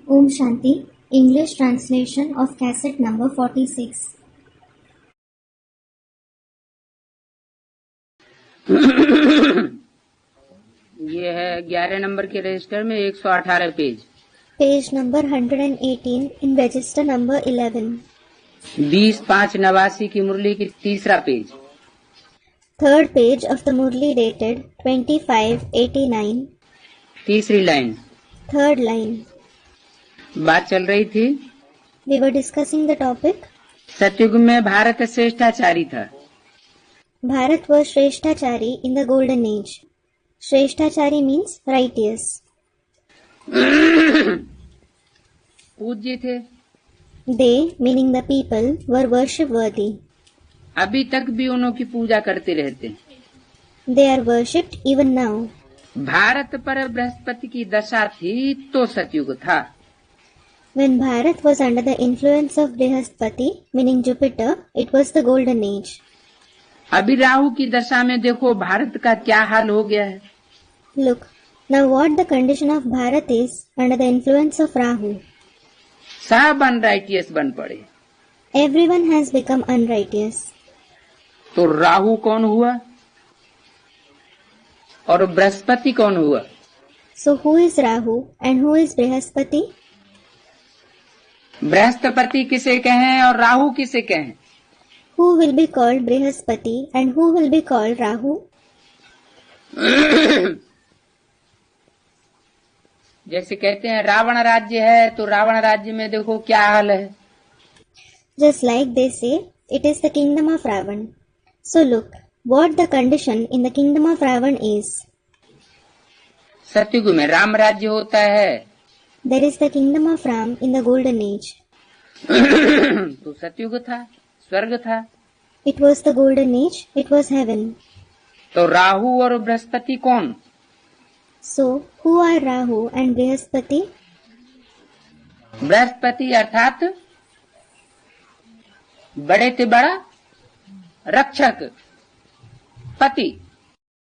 Om Shanti, English translation of cassette number 46. ये है 11 number के रजिस्टर में 118 page. Page number 118 in register number 11. 20/5/89 की मुरली की तीसरा page. Third page of the Murli dated 25/89. तीसरी लाइन। Third line. बात चल रही थी, We were discussing the topic. सतयुग में भारत श्रेष्ठाचारी था। Bharat was Shrestachari in the golden age. Shrestachari means righteous. पूज्य थे। They, meaning the people, were worship worthy. अभी तक भी उन्हों की पूजा करते रहते। They are worshipped even now. Bharat पर बृहस्पति की दशा थी तो सतयुग था। When Bharat was under the influence of Brihaspati, meaning Jupiter, it was the golden age. अभी राहु की दशा में देखो भारत का क्या हाल हो गया है। Look, now what the condition of Bharat is under the influence of Rahu. सब अनराइटियस बन पड़े। Everyone has become unrighteous. तो राहु कौन हुआ और बृहस्पति कौन हुआ? So who is Rahu and who is Brihaspati? Brihaspati किसे कहें और राहु किसे कहें? Who will be called Brihaspati and who will be called Rahu? जैसे कहते हैं रावण राज्य है तो रावण राज्य में देखो क्या हाल है। Just like they say, it is the kingdom of Ravan. So look, what the condition in the kingdom of Ravan is. सतयुग में राम राज्य होता है। There is the kingdom of Ram in the golden age. तो सतयुग था, स्वर्ग था। It was the golden age, it was heaven. तो राहु और बृहस्पति कौन? So, who are Rahu and Brihaspati? Brihaspati अर्थात बड़े से बड़ा रक्षक, पति।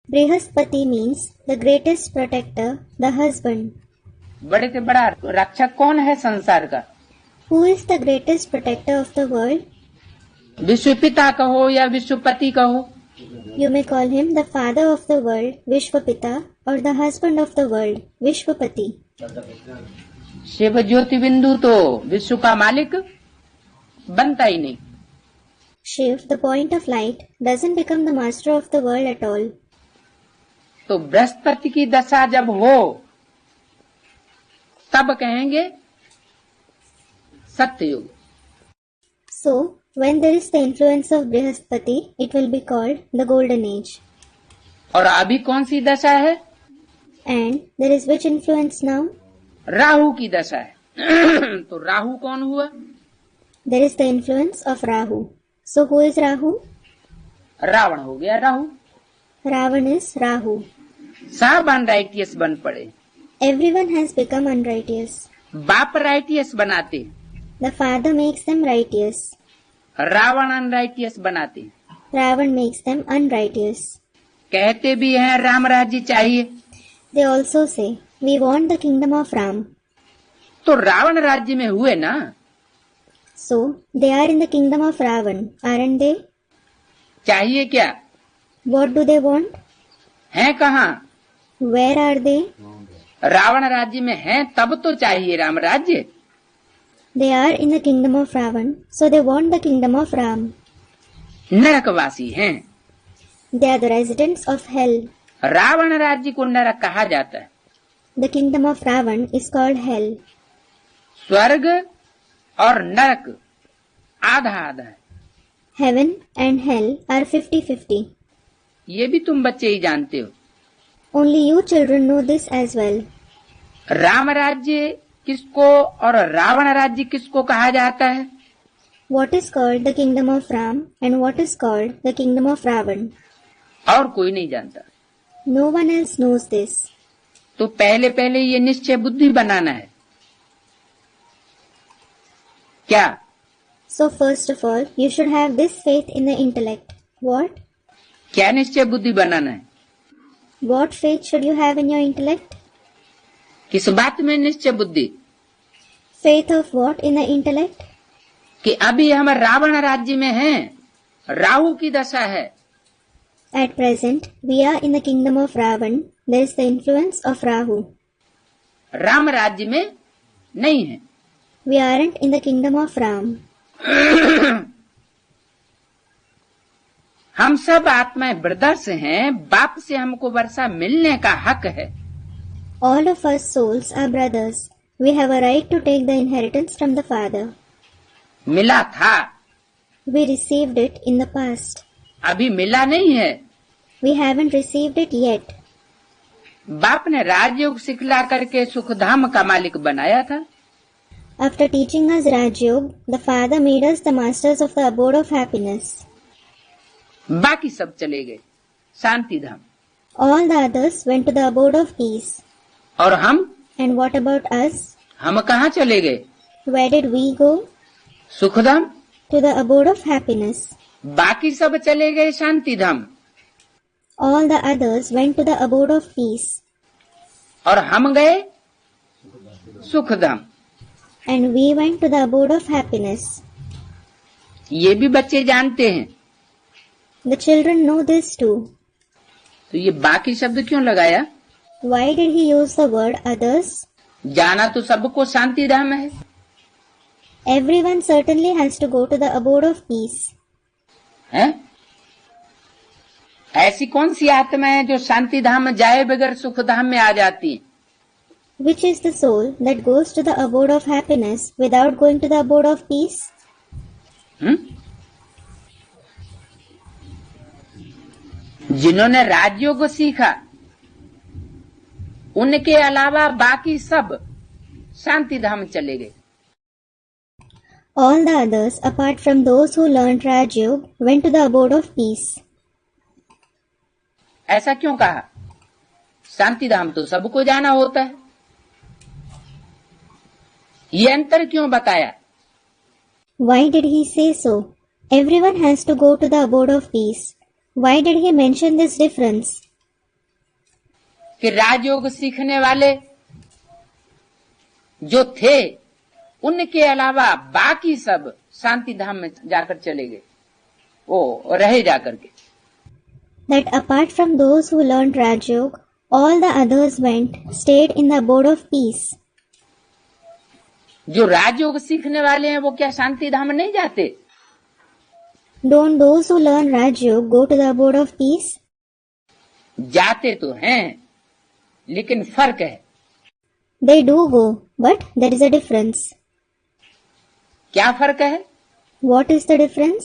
Brihaspati means the greatest protector, the husband. बड़े से बड़ा रक्षक कौन है संसार का? Who is the greatest protector of the world? विश्व पिता कहो या विश्वपति कहो। You may call him the father of the world, Vishwapita, or the husband of the world, Vishwapati. Shiv ज्योति बिंदु तो विश्व का मालिक बनता ही नहीं। Shiv, the point of light, doesn't become the master of the world at all. तो बृहस्पति की दशा जब हो तब कहेंगे सत्ययुग। So, when there is the influence of Brihaspati, it will be called the golden age. और अभी कौन सी दशा है? And there is which influence now? Rahu की दशा है। तो राहु कौन हुआ? There is the influence of Rahu. So who is Rahu? Ravan हो गया राहु। Ravan is Rahu. सब अनराइटियस बन पड़े। Everyone has become unrighteous. बाप राइटियस बनाते, The father makes them righteous. Ravan unrighteous बनाते। Ravan makes them unrighteous. कहते भी हैं राम राज्य चाहिए। They also say, we want the kingdom of Ram. तो रावण राज्य में हुए ना। So, they are in the kingdom of Ravan, aren't they? चाहिए क्या? What do they want? हैं कहाँ? Where are they? रावण राज्य में हैं तब तो चाहिए राम राज्य। They are in the kingdom of Ravan, so they want the kingdom of Ram. नरकवासी हैं। They are the residents of hell. Ravan राज्य को नरक कहा जाता है। The kingdom of Ravan is called hell. स्वर्ग और नरक आधा आधा है। Heaven and hell are 50-50. ये भी तुम बच्चे ही जानते हो। Only you children know this as well. Ram राज्य किसको और रावण राज्य किसको कहा जाता है? What is called the kingdom of Ram and what is called the kingdom of Ravan? और कोई नहीं जानता। No one else knows this. तो पहले पहले ये निश्चय बुद्धि बनाना है। क्या? So first of all, you should have this faith in the intellect. What? क्या निश्चय बुद्धि बनाना है? What faith should you have in your intellect? किस बात में निश्चय बुद्धि? Faith of what in the intellect? कि अभी हम रावण राज्य में हैं, राहु की दशा है। At present, we are in the kingdom of Ravan. There is the influence of Rahu. Ram राज्य में नहीं है। We aren't in the kingdom of Ram. हम सब आत्माएं ब्रदर्स हैं, बाप से हमको वर्षा मिलने का हक है। All of us souls are brothers. We have a right to take the inheritance from the Father. मिला था, We received it in the past. अभी मिला नहीं है। We haven't received it yet. बाप ने राजयोग सिखला करके सुखधाम का मालिक बनाया था। After teaching us Rajyog, the Father made us the masters of the abode of happiness. बाकी सब चले गए शांति धाम। All the others went to the abode of peace. और हम And what about us? हम कहाँ चले गए? Where did we go? Sukhdham. To the abode of happiness. बाकी सब चले गए शांति धाम। All the others went to the abode of peace. और हम गए Sukhdham. And we went to the abode of happiness. ये भी बच्चे जानते हैं। The children know this too. तो ये बाकी शब्द क्यों लगाया? Why did he use the word others? जाना तो सबको शांति धाम है। Everyone certainly has to go to the abode of peace. हैं? ऐसी कौन सी आत्मा है जो शांति धाम जाए बगैर सुख धाम में आ जाती है? Which is the soul that goes to the abode of happiness without going to the abode of peace? जिन्होंने राजयोग सीखा उनके अलावा बाकी सब शांति धाम चले गए। All the others, apart from those who learned Rajyog, went to the abode of peace. ऐसा क्यों कहा? शांति धाम तो सबको जाना होता है। ये अंतर क्यों बताया? Why did he say so? Everyone has to go to the abode of peace. Why did he mention this difference? कि राजयोग सीखने वाले जो थे उनके अलावा बाकी सब शांति धाम में जाकर चले गए, वो रहे जाकर के। That apart from those who learned Rajyog, all the others stayed in the abode of peace. जो राजयोग सीखने वाले हैं वो क्या शांति धाम नहीं जाते? Don't those who learn Rajyog go to the abode of peace? जाते तो हैं, लेकिन फर्क है। They do go, but there is a difference. क्या फर्क है? What is the difference?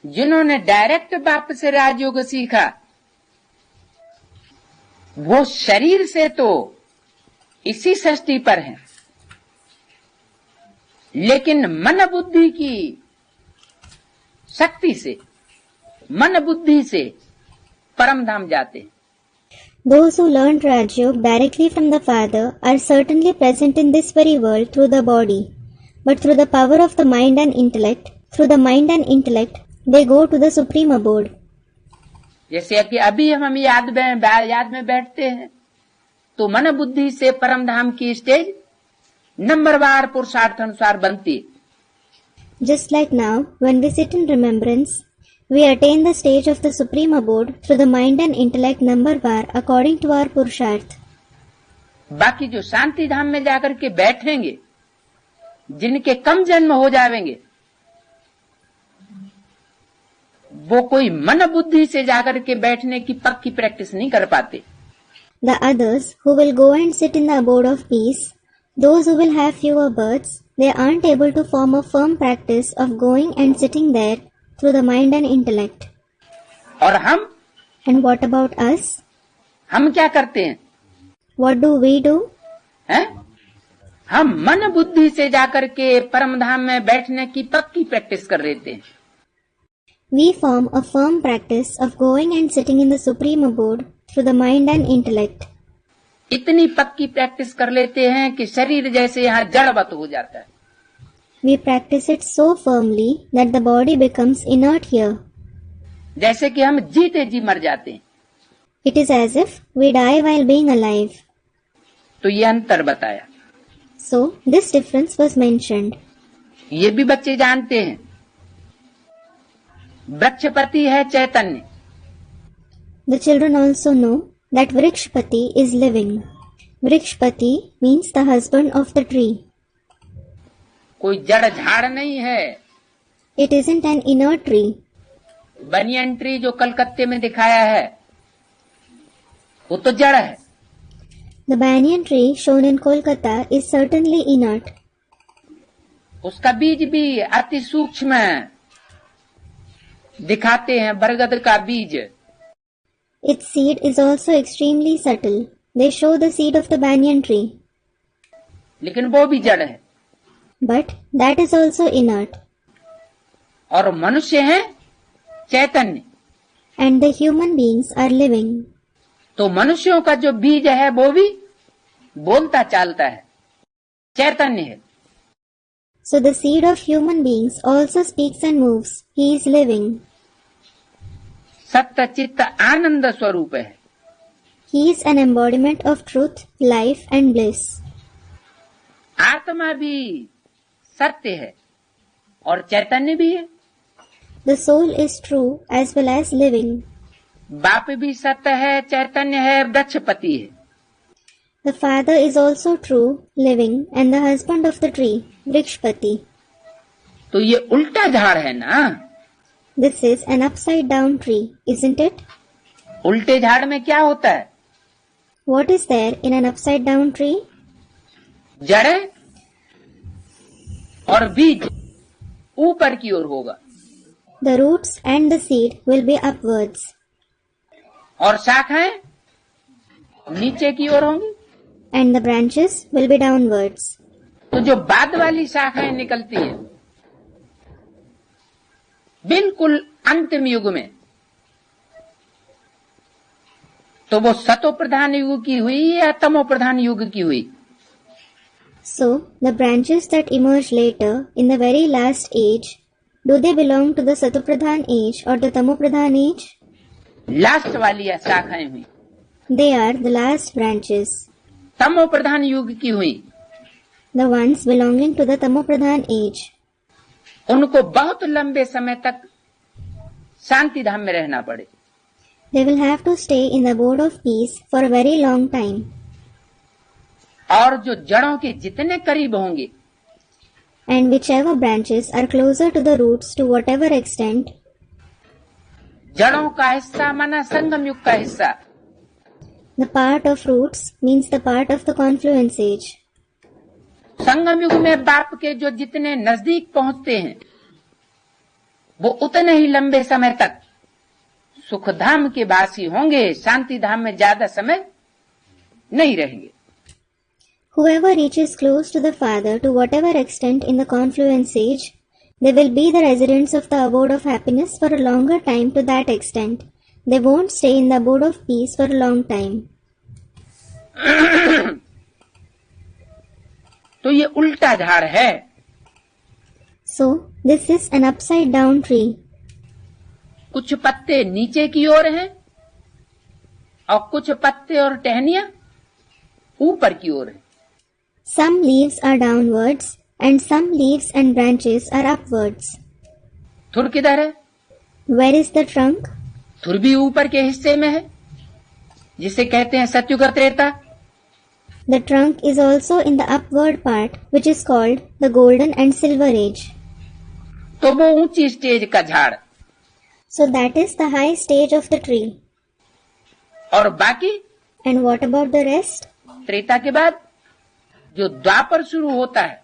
जिन्होंने डायरेक्ट बाप से राजयोग सीखा वो शरीर से तो इसी सृष्टि पर हैं, लेकिन मन बुद्धि की शक्ति से, मन बुद्धि से परम धाम जाते हैं। Those who learned Rajyog directly from the Father are certainly present in this very world through the body, but through the power of the mind and intellect, they go to the supreme abode. जैसे कि अभी हम याद में बैठते हैं तो मन बुद्धि से परम धाम की स्टेज नंबरवार पुरुषार्थ अनुसार बनती है। Just like now, when we sit in remembrance, we attain the stage of the supreme abode through the mind and intellect numbervar according to our purusharth. बाकी जो शांति धाम में जाकर के बैठेंगे, जिनके कम जन्म हो जाएंगे, वो कोई मन बुद्धि से जाकर के बैठने की पक्की प्रैक्टिस नहीं कर पाते। The others who will go and sit in the abode of peace, those who will have fewer births, they aren't able to form a firm practice of going and sitting there through the mind and intellect. और हम? And what about us? हम क्या करते हैं? What do we do? हैं? हम मन बुद्धि से जाकर के परम धाम में बैठने की पक्की प्रैक्टिस कर लेते हैं। We form a firm practice of going and sitting in the supreme abode through the mind and intellect. इतनी पक्की प्रैक्टिस कर लेते हैं कि शरीर जैसे यहाँ जड़वत हो जाता है। We practice it so firmly that the body becomes inert here. जैसे कि हम जीते जी मर जाते हैं। It is as if we die while being alive. तो ये अंतर बताया। So, this difference was mentioned. ये भी बच्चे जानते हैं। वृक्षपति है चैतन्य। The children also know that Vrikshpati is living. Vrikshpati means the husband of the tree. कोई जड़ झाड़ नहीं है। It isn't an inert tree. Banyan tree जो कलकत्ते में दिखाया है वो तो जड़ है। The banyan tree shown in Kolkata is certainly inert. उसका बीज भी अति सूक्ष्म दिखाते हैं, बरगद का बीज। Its seed is also extremely subtle. They show the seed of the banyan tree. लेकिन वो भी जड़ है। But that is also inert. और मनुष्य है चैतन्य। And the human beings are living. तो मनुष्यों का जो बीज है वो भी बोलता चालता है, चैतन्य है। So the seed of human beings also speaks and moves. He is living. सत्य चित्त आनंद स्वरूप है। He is an embodiment of truth, life and bliss. आत्मा भी सत्य है और चैतन्य भी है। The soul is true as well as living. बाप भी सत्य है, चैतन्य है, वृक्षपति है। The father is also true, living and the husband of the tree, Vrikshpati. तो ये उल्टा झाड़ है ना। This is an upside down tree, isn't it? उल्टे झाड़ में क्या होता है? What is there in an upside down tree? जड़ें और बीज ऊपर की ओर होगा The roots and the seed will be upwards. और शाखाएं नीचे की ओर होंगी। And the branches will be downwards. तो जो बाद वाली शाखाएं निकलती है बिल्कुल अंतिम युग में, तो वो सतो प्रधान युग की हुई या तमो प्रधान युग की हुई? So, the branches that emerge later in the very last age, do they belong to the Satopradhan age or the Tamopradhan age? Last वाली शाखाएं हुई, They are the last branches, तमो प्रधान युग की हुई। the ones belonging to the Tamopradhan age. उनको बहुत लंबे समय तक शांति धाम में रहना पड़े। They will have to stay in the abode of peace for a very long time. और जो जड़ों के जितने करीब होंगे, And whichever branches are closer to the roots to whatever extent, जड़ों का हिस्सा माना संगम युग का हिस्सा, the part of roots means the part of the confluence age. संगम युग में बाप के जो जितने नजदीक पहुंचते हैं वो उतने ही लंबे समय तक सुख धाम के वासी होंगे, शांति धाम में ज्यादा समय नहीं रहेंगे। Whoever reaches close to the Father to whatever extent in the confluence age, they will be the residents of the abode of happiness for a longer time to that extent. They won't stay in the abode of peace for a long time. तो ये उल्टा झाड़ है। So, this is an upside down tree. कुछ पत्ते नीचे की ओर हैं और कुछ पत्ते और टहनियां ऊपर की ओर हैं। Some leaves are downwards and some leaves and branches are upwards. थुर किधर है? Where is the trunk? थुर भी ऊपर के हिस्से में है, जिसे कहते हैं सतयुग और Treta. The trunk is also in the upward part, which is called the golden and silver age. तो वो ऊंची स्टेज का झाड़। So that is the high stage of the tree. और बाकी? And what about the rest? Treta के बाद जो द्वापर शुरू होता है,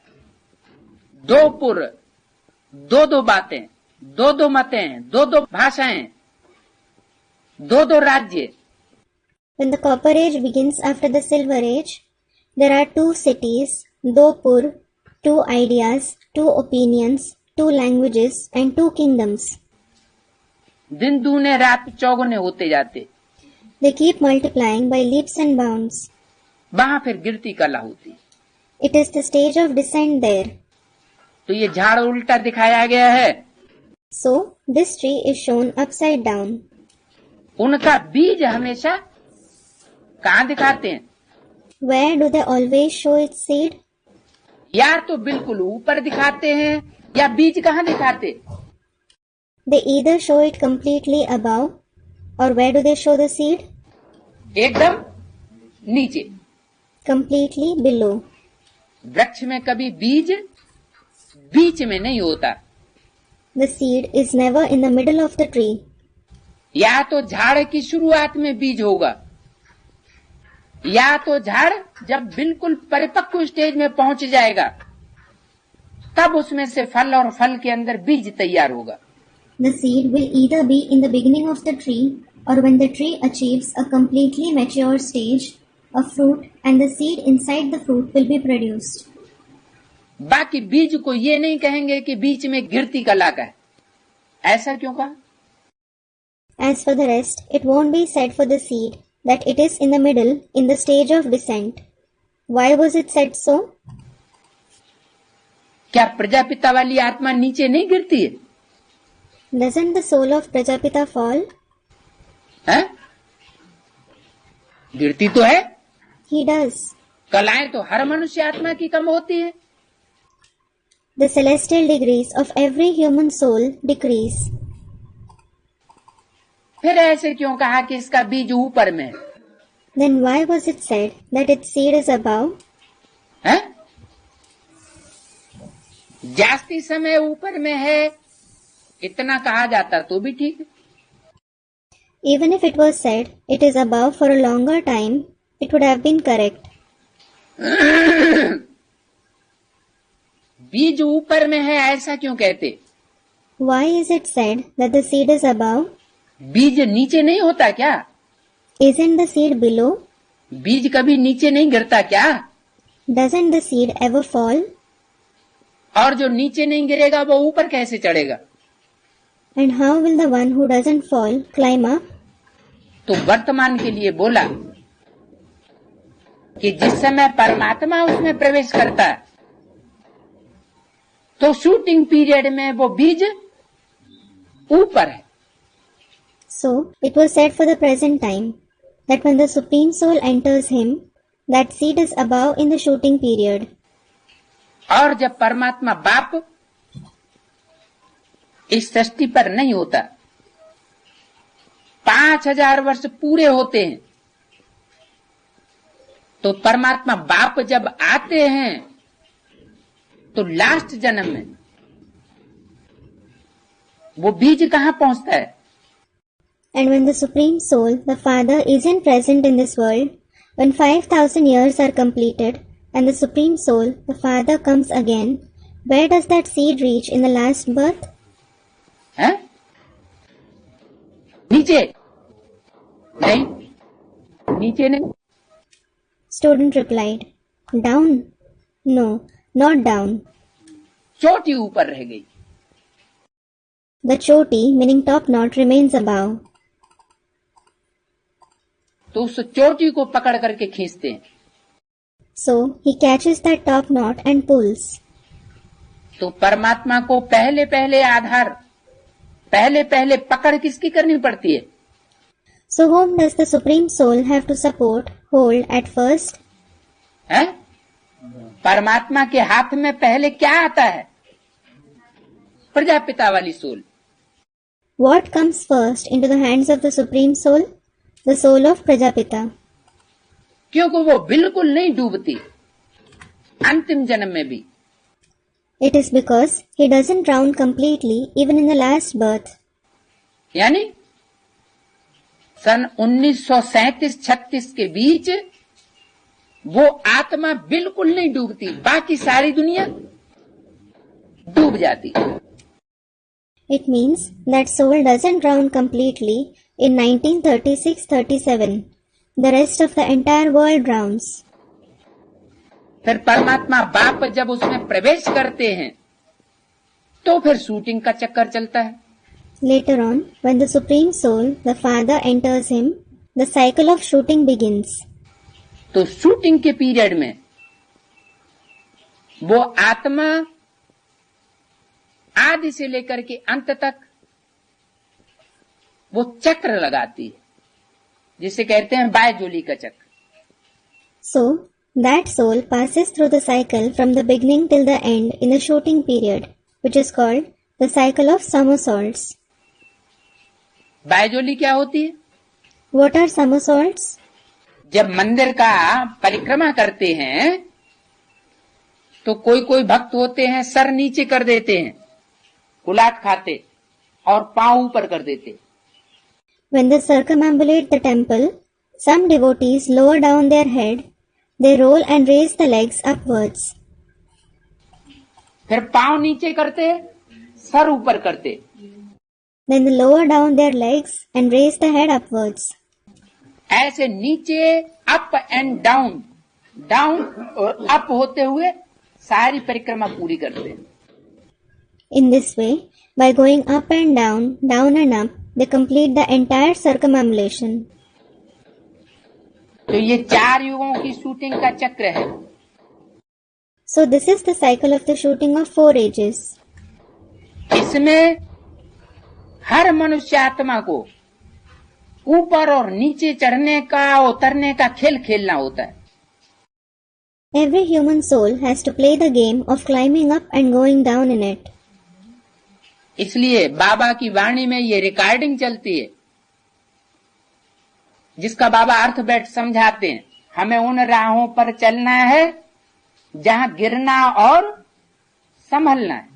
दो पुर, दो दो बातें, दो दो मतें, दो दो भाषाएं, दो दो राज्य। When the copper age begins after the silver age, there are two cities, do pur, two ideas, two opinions, two languages and two kingdoms. दिन दूने रात चौगुने होते जाते। They keep multiplying by leaps and bounds. वहां फिर गिरती कला होती। It is the stage of descent there. तो ये झाड़ उल्टा दिखाया गया है। So, this tree is shown upside down. उनका बीज हमेशा कहाँ दिखाते हैं? Where do they always show its seed? या तो बिल्कुल ऊपर दिखाते हैं या बीज कहाँ दिखाते? They either show it completely above, or where do they show the seed? एकदम नीचे। Completely below. वृक्ष में कभी बीज बीच में नहीं होता। The seed is never in the middle of the tree. या तो झाड़ की शुरुआत में बीज होगा, या तो झाड़ जब बिल्कुल परिपक्व स्टेज में पहुंच जाएगा तब उसमें से फल और फल के अंदर बीज तैयार होगा। The seed will either be in the beginning of the tree, or when the tree achieves a completely mature stage, a fruit, and the seed inside the fruit will be produced. बाकी बीज को ये नहीं कहेंगे कि बीच में गिरती कला का है। ऐसा क्यों कहा? As for the rest, it won't be said for the seed that it is in the middle, in the stage of descent. Why was it said so? क्या प्रजापिता वाली आत्मा नीचे नहीं गिरती है? Doesn't the soul of Prajapita fall? है? गिरती तो है। He does. कलाएं तो हर मनुष्य आत्मा की कम होती है। The celestial degrees of every human soul decrease. फिर ऐसे क्यों कहा कि इसका बीज ऊपर में है? Then why was it said that its seed is above? है? जास्ती समय ऊपर में है इतना कहा जाता तो भी ठीक है। Even if it was said it is above for a longer time, it would have been correct. बीज ऊपर में है ऐसा क्यों कहते? Why is it said that the seed is above? बीज नीचे नहीं होता क्या? Isn't the seed below? बीज कभी नीचे नहीं गिरता क्या? Doesn't the seed ever fall? और जो नीचे नहीं गिरेगा वो ऊपर कैसे चढ़ेगा? And how will the one who doesn't fall climb up? तो वर्तमान के लिए बोला कि जिस समय परमात्मा उसमें प्रवेश करता है तो शूटिंग पीरियड में वो बीज ऊपर है। So, it was said for the present time that when the Supreme Soul enters him, that seed is above in the shooting period. और जब परमात्मा बाप इस सृष्टि पर नहीं होता, 5000 वर्ष पूरे होते हैं, तो परमात्मा बाप जब आते हैं तो लास्ट जन्म में वो बीज कहां पहुंचता है? And when the Supreme Soul, the Father, isn't present in this world, when 5000 years are completed, and the Supreme Soul, the Father, comes again, where does that seed reach in the last birth? है? नीचे नहीं, नीचे नहीं। Student replied, Down? No, not down. चोटी ऊपर रह गई। The choti, meaning top knot, remains above. तो उस चोटी को पकड़ करके खींचते हैं। So, he catches that top knot and pulls. तो परमात्मा को पहले पहले आधार, पहले पहले पकड़ किसकी करनी पड़ती है? So, whom does the Supreme Soul have to support, hold at first? है? परमात्मा के हाथ में पहले क्या आता है? प्रजापिता वाली soul. What comes first into the hands of the Supreme Soul? The soul of Prajapita. क्योंकि वो बिल्कुल नहीं डूबती अंतिम जन्म में भी। It is because he doesn't drown completely even in the last birth. यानी सन 1937-36 के बीच वो आत्मा बिल्कुल नहीं डूबती, बाकी सारी दुनिया डूब जाती। It means that soul doesn't drown completely in 1936-37. The rest of the entire world drowns. फिर परमात्मा बाप जब उसमें प्रवेश करते हैं तो फिर शूटिंग का चक्कर चलता है। Later on, when the Supreme Soul, the Father, enters him, the cycle of shooting begins. तो शूटिंग के पीरियड में वो आत्मा आदि से लेकर के अंत तक वो चक्र लगाती है, जिसे कहते हैं बायजोली का चक्र। So, That soul passes through the cycle from the beginning till the end in the shooting period, which is called the cycle of somersaults. बायजोली क्या होती है? What are somersaults? जब मंदिर का परिक्रमा करते हैं तो कोई कोई भक्त होते हैं सर नीचे कर देते हैं, कुलाट खाते, और पांव ऊपर कर देते। When they circumambulate the temple, some devotees lower down their head, they roll and raise the legs upwards. फिर पांव नीचे करते, सर ऊपर करते। Then they lower down their legs and raise the head upwards. ऐसे नीचे अप एंड डाउन, डाउन और up होते हुए सारी परिक्रमा पूरी करते हैं। In this way, by going up and down and up, they complete the entire circumambulation. तो ये 4 युगों की शूटिंग का चक्र है। So this is the cycle of the shooting of 4 ages. इसमें हर मनुष्य आत्मा को ऊपर और नीचे चढ़ने का उतरने का खेल खेलना होता है। Every human soul has to play the game of climbing up and going down in it. इसलिए बाबा की वाणी में ये रिकॉर्डिंग चलती है, जिसका बाबा अर्थ बैठ समझाते हैं। हमें उन राहों पर चलना है जहां गिरना और संभलना है।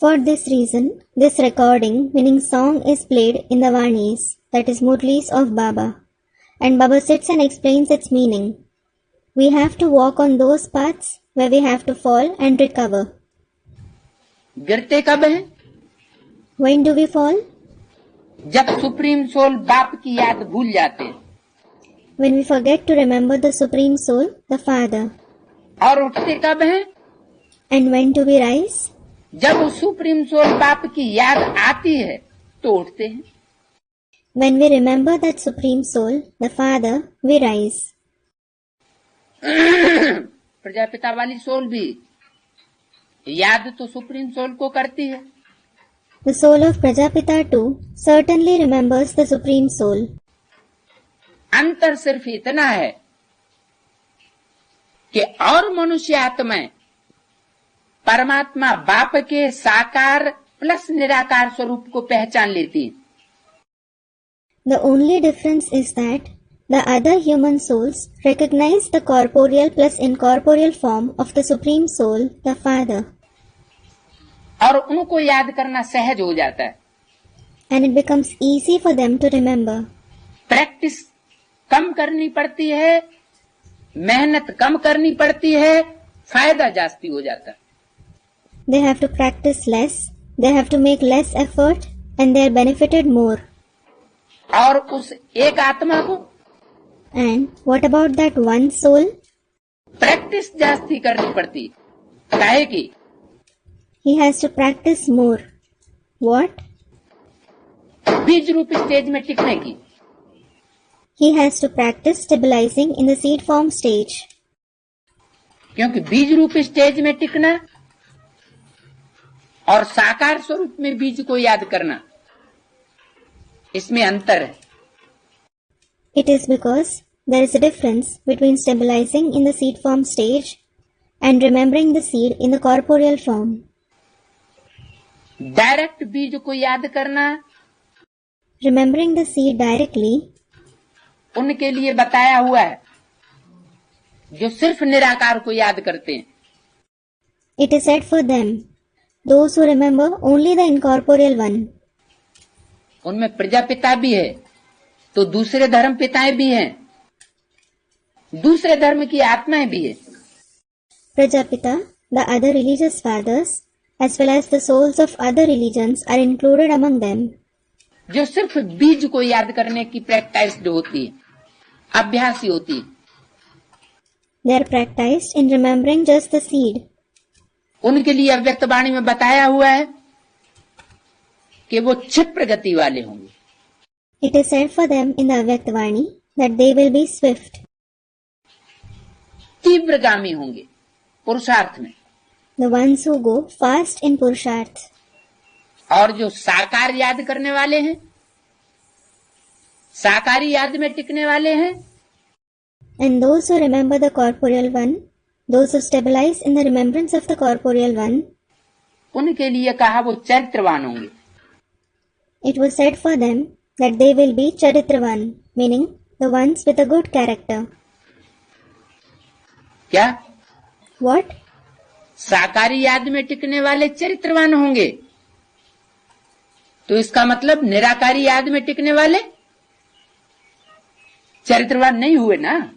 For this reason, this recording, meaning song, is played in the Vanis, that is Murlis of Baba, and Baba sits and explains its meaning. We have to walk on those paths where we have to fall and recover. गिरते कब हैं? When do we fall? जब supreme soul बाप की याद भूल जाते हैं। When we forget to remember the Supreme Soul, the Father. और उठते कब हैं? And when do we rise? जब वो सुप्रीम सोल बाप की याद आती है तो उठते हैं। When we remember that Supreme Soul, the Father, we rise. Prajapita वाली सोल भी याद तो सुप्रीम सोल को करती है। The soul of Prajapita too certainly remembers the Supreme Soul. अंतर सिर्फ इतना है कि और मनुष्य आत्माएं परमात्मा बाप के साकार प्लस निराकार स्वरूप को पहचान लेती हैं। The only difference is that the other human souls recognize the corporeal plus incorporeal form of the Supreme Soul, the Father. और उनको याद करना सहज हो जाता है। And it becomes easy for them to remember. Practice कम करनी पड़ती है, मेहनत कम करनी पड़ती है, फायदा जास्ती हो जाता है। They have to practice less, they have to make less effort, and they are benefited more. और उस एक आत्मा को And what about that one soul? Practice जास्ती करनी पड़ती है। काहे की? He has to practice more. What? बीज रूप स्टेज में टिकने की। He has to practice stabilizing in the seed form stage. क्योंकि बीज रूप स्टेज में टिकना और साकार स्वरूप में बीज को याद करना, इसमें अंतर है। It is because there is a difference between stabilizing in the seed form stage and remembering the seed in the corporeal form. Direct बीज को याद करना Remembering the seed directly उनके लिए बताया हुआ है जो सिर्फ निराकार को याद करते हैं। it is said for them, those who remember only the incorporeal one. उनमें प्रजापिता भी है तो दूसरे धर्म पिताएं भी हैं, दूसरे धर्म की आत्माएं भी है। Prajapita, the other religious fathers, as well as the souls of other religions are included among them. जो सिर्फ बीज को याद करने की प्रैक्टिस होती है, अभ्यासी होती है। They are practiced in remembering just the seed. उनके लिए अव्यक्त वाणी में बताया हुआ है कि वो क्षिप्र गति वाले होंगे। It is said for them in the Avyaktavani that they will be swift. तीव्रगामी होंगे पुरुषार्थ में। The ones who go fast in Purusharth. और जो साकार याद करने वाले हैं, साकारी याद में टिकने वाले हैं, And those who remember the corporeal one, those who stabilize in the remembrance of the corporeal one, उनके लिए कहा वो चरित्रवान होंगे. it was said for them that they will be charitravan, meaning the ones with a good character. क्या? What? साकारी याद में टिकने वाले चरित्रवान होंगे. तो इसका मतलब निराकारी याद में टिकने वाले चरित्रवान नहीं हुए ना.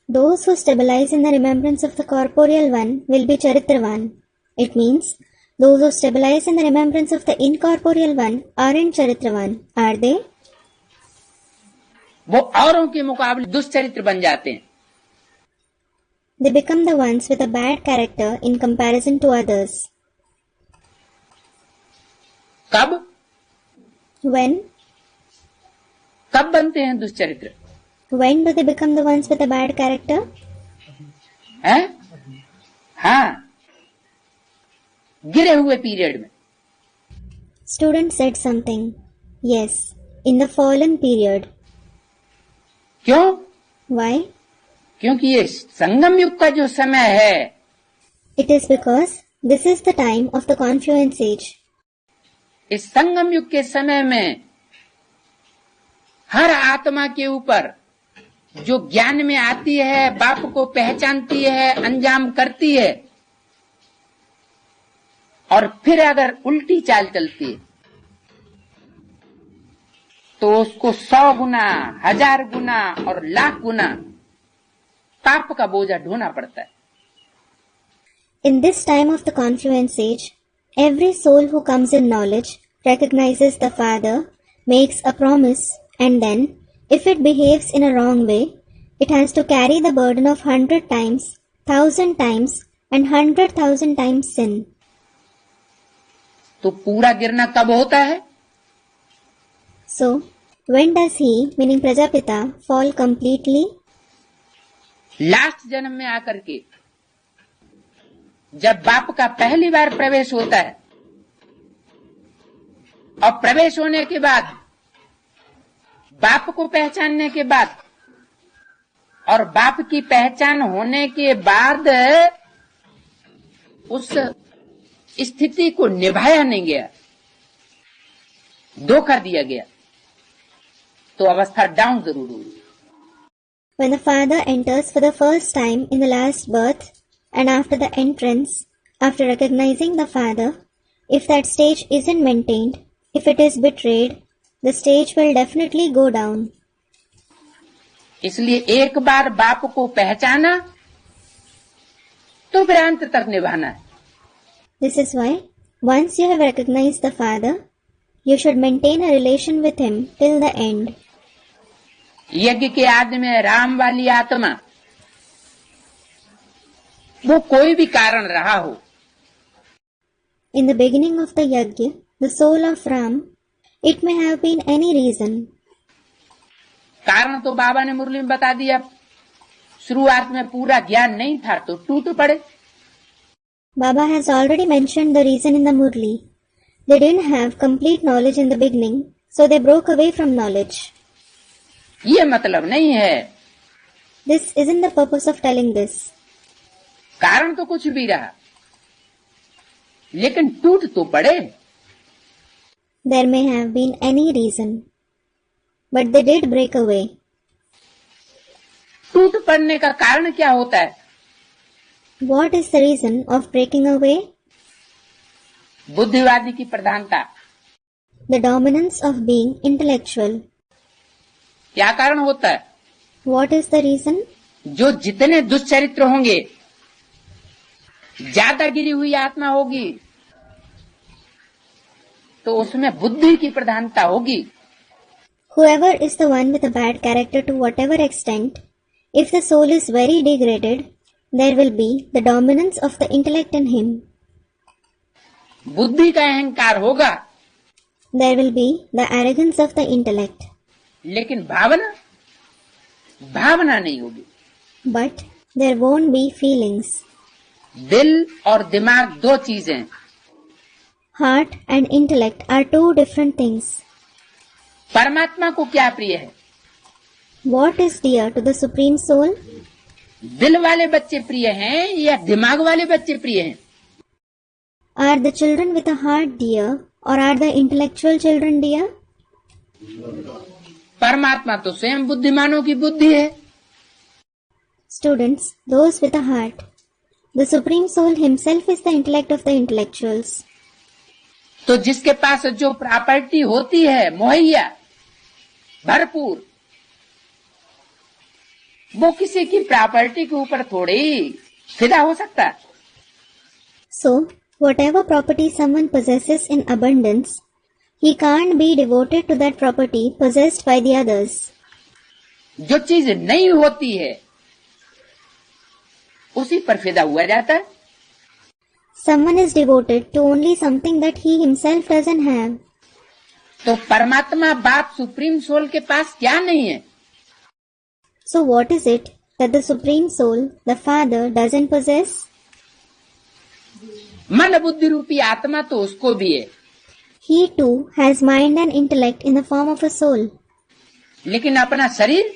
Those who stabilize in the remembrance of the corporeal one will be charitravan. It means those who stabilize in the remembrance of the incorporeal one aren't charitravan, are they? वो औरों के मुकाबले दुष्चरित्र बन जाते हैं. They become the ones with a bad character in comparison to others. कब? When? कब बनते हैं दुष्चरित्र? When do they become the ones with a bad character? हैं? हाँ, गिरे हुए पीरियड में. Student said something. Yes, in the fallen period. क्यों? Why? क्योंकि ये संगम युग का जो समय है, It is because this is the time of the confluence age. इस संगम युग के समय में हर आत्मा के ऊपर जो ज्ञान में आती है, बाप को पहचानती है, अंजाम करती है, और फिर अगर उल्टी चाल चलती है तो उसको 100 गुना, 1000 गुना और लाख गुना पाप का बोझा ढोना पड़ता है. In this time of the confluence age, every soul who comes in knowledge recognizes the Father, makes a promise, and then, if it behaves in a wrong way, it has to carry the burden of 100 times, 1000 times, and 100,000 times sin. तो पूरा गिरना कब होता है? So, when does he, meaning Prajapita, fall completely? Last जन्म में आकर के जब बाप का पहली बार प्रवेश होता है, और प्रवेश होने के बाद बाप को पहचानने के बाद और बाप की पहचान होने के बाद उस स्थिति को निभाया नहीं गया, धोखा दिया गया, तो अवस्था डाउन जरूर हुई. When the Father enters for the first time in the last birth, and after the entrance, after recognizing the Father, if that stage isn't maintained, if it is betrayed, the stage will definitely go down. इसलिए एक बार बाप को पहचाना तो फिर अंत तक निभाना है. This is why, once you have recognized the Father, you should maintain a relation with Him till the end. यज्ञ के आदि में राम वाली आत्मा, वो कोई भी कारण रहा हो, In the beginning of the Yajna, the soul of Ram, it may have been any reason. कारण तो बाबा ने मुरली में बता दिया. शुरुआत में पूरा ज्ञान नहीं था तो टूट पड़े. Baba has already mentioned the reason in the Murli. They didn't have complete knowledge in the beginning, so they broke away from knowledge. ये मतलब नहीं है. This isn't the purpose of telling this. कारण तो कुछ भी रहा, लेकिन टूट तो पड़े. There may have been any reason, but they did break away. टूट पड़ने का कारण क्या होता है? What is the reason of breaking away? बुद्धिवादी की प्रधानता. The dominance of being intellectual. क्या कारण होता है? What is the reason? जो जितने दुष्चरित्र होंगे, ज्यादा गिरी हुई आत्मा होगी, तो उसमें बुद्धि की प्रधानता होगी. Whoever is the one with a bad character to whatever extent, if the soul is very degraded, there will be the dominance of the intellect in him. बुद्धि का अहंकार होगा, There will be the arrogance of the intellect. लेकिन भावना नहीं होगी. But there won't be feelings. दिल और दिमाग दो चीजें. Heart and intellect are two different things. परमात्मा को क्या प्रिय है? What is dear to the Supreme Soul? दिल वाले बच्चे प्रिय हैं या दिमाग वाले बच्चे प्रिय हैं? Are the children with a heart dear or are the intellectual children dear? परमात्मा तो स्वयं बुद्धिमानों की बुद्धि है। Students, those with a heart. The Supreme Soul himself is the intellect of the intellectuals. तो जिसके पास जो प्रॉपर्टी होती है मुहैया भरपूर, वो किसी की प्रॉपर्टी के ऊपर थोड़ी फिदा हो सकता। So, whatever property someone possesses in abundance, he can't be devoted to that property possessed by the others. जो चीज नहीं होती है उसी पर फिदा हुआ जाता है। Someone is devoted to only something that he himself doesn't have. तो परमात्मा बाप सुप्रीम सोल के पास क्या नहीं है? So what is it that the Supreme Soul, the Father, doesn't possess? मन बुद्धि रूपी आत्मा तो उसको भी है, He too has mind and intellect in the form of a soul. लेकिन अपना शरीर,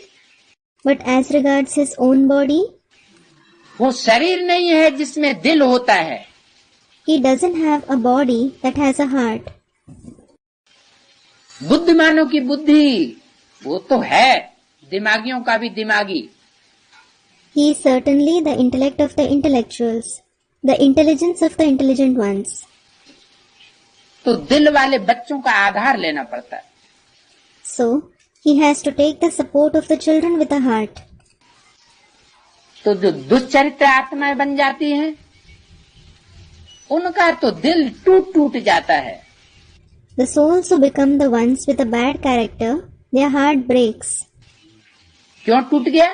But as regards his own body, वो शरीर नहीं है जिसमें दिल होता है। he doesn't have a body that has a heart. बुद्धिमानों की बुद्धि वो तो है, दिमागियों का भी दिमागी। He is certainly the intellect of the intellectuals, the intelligence of the intelligent ones. तो दिल वाले बच्चों का आधार लेना पड़ता है। So, he has to take the support of the children with a heart. तो जो दुष्चरित्र आत्माएं बन जाती हैं, उनका तो दिल टूट टूट जाता है। The souls who become the ones with a bad character, their heart breaks. क्यों टूट गया?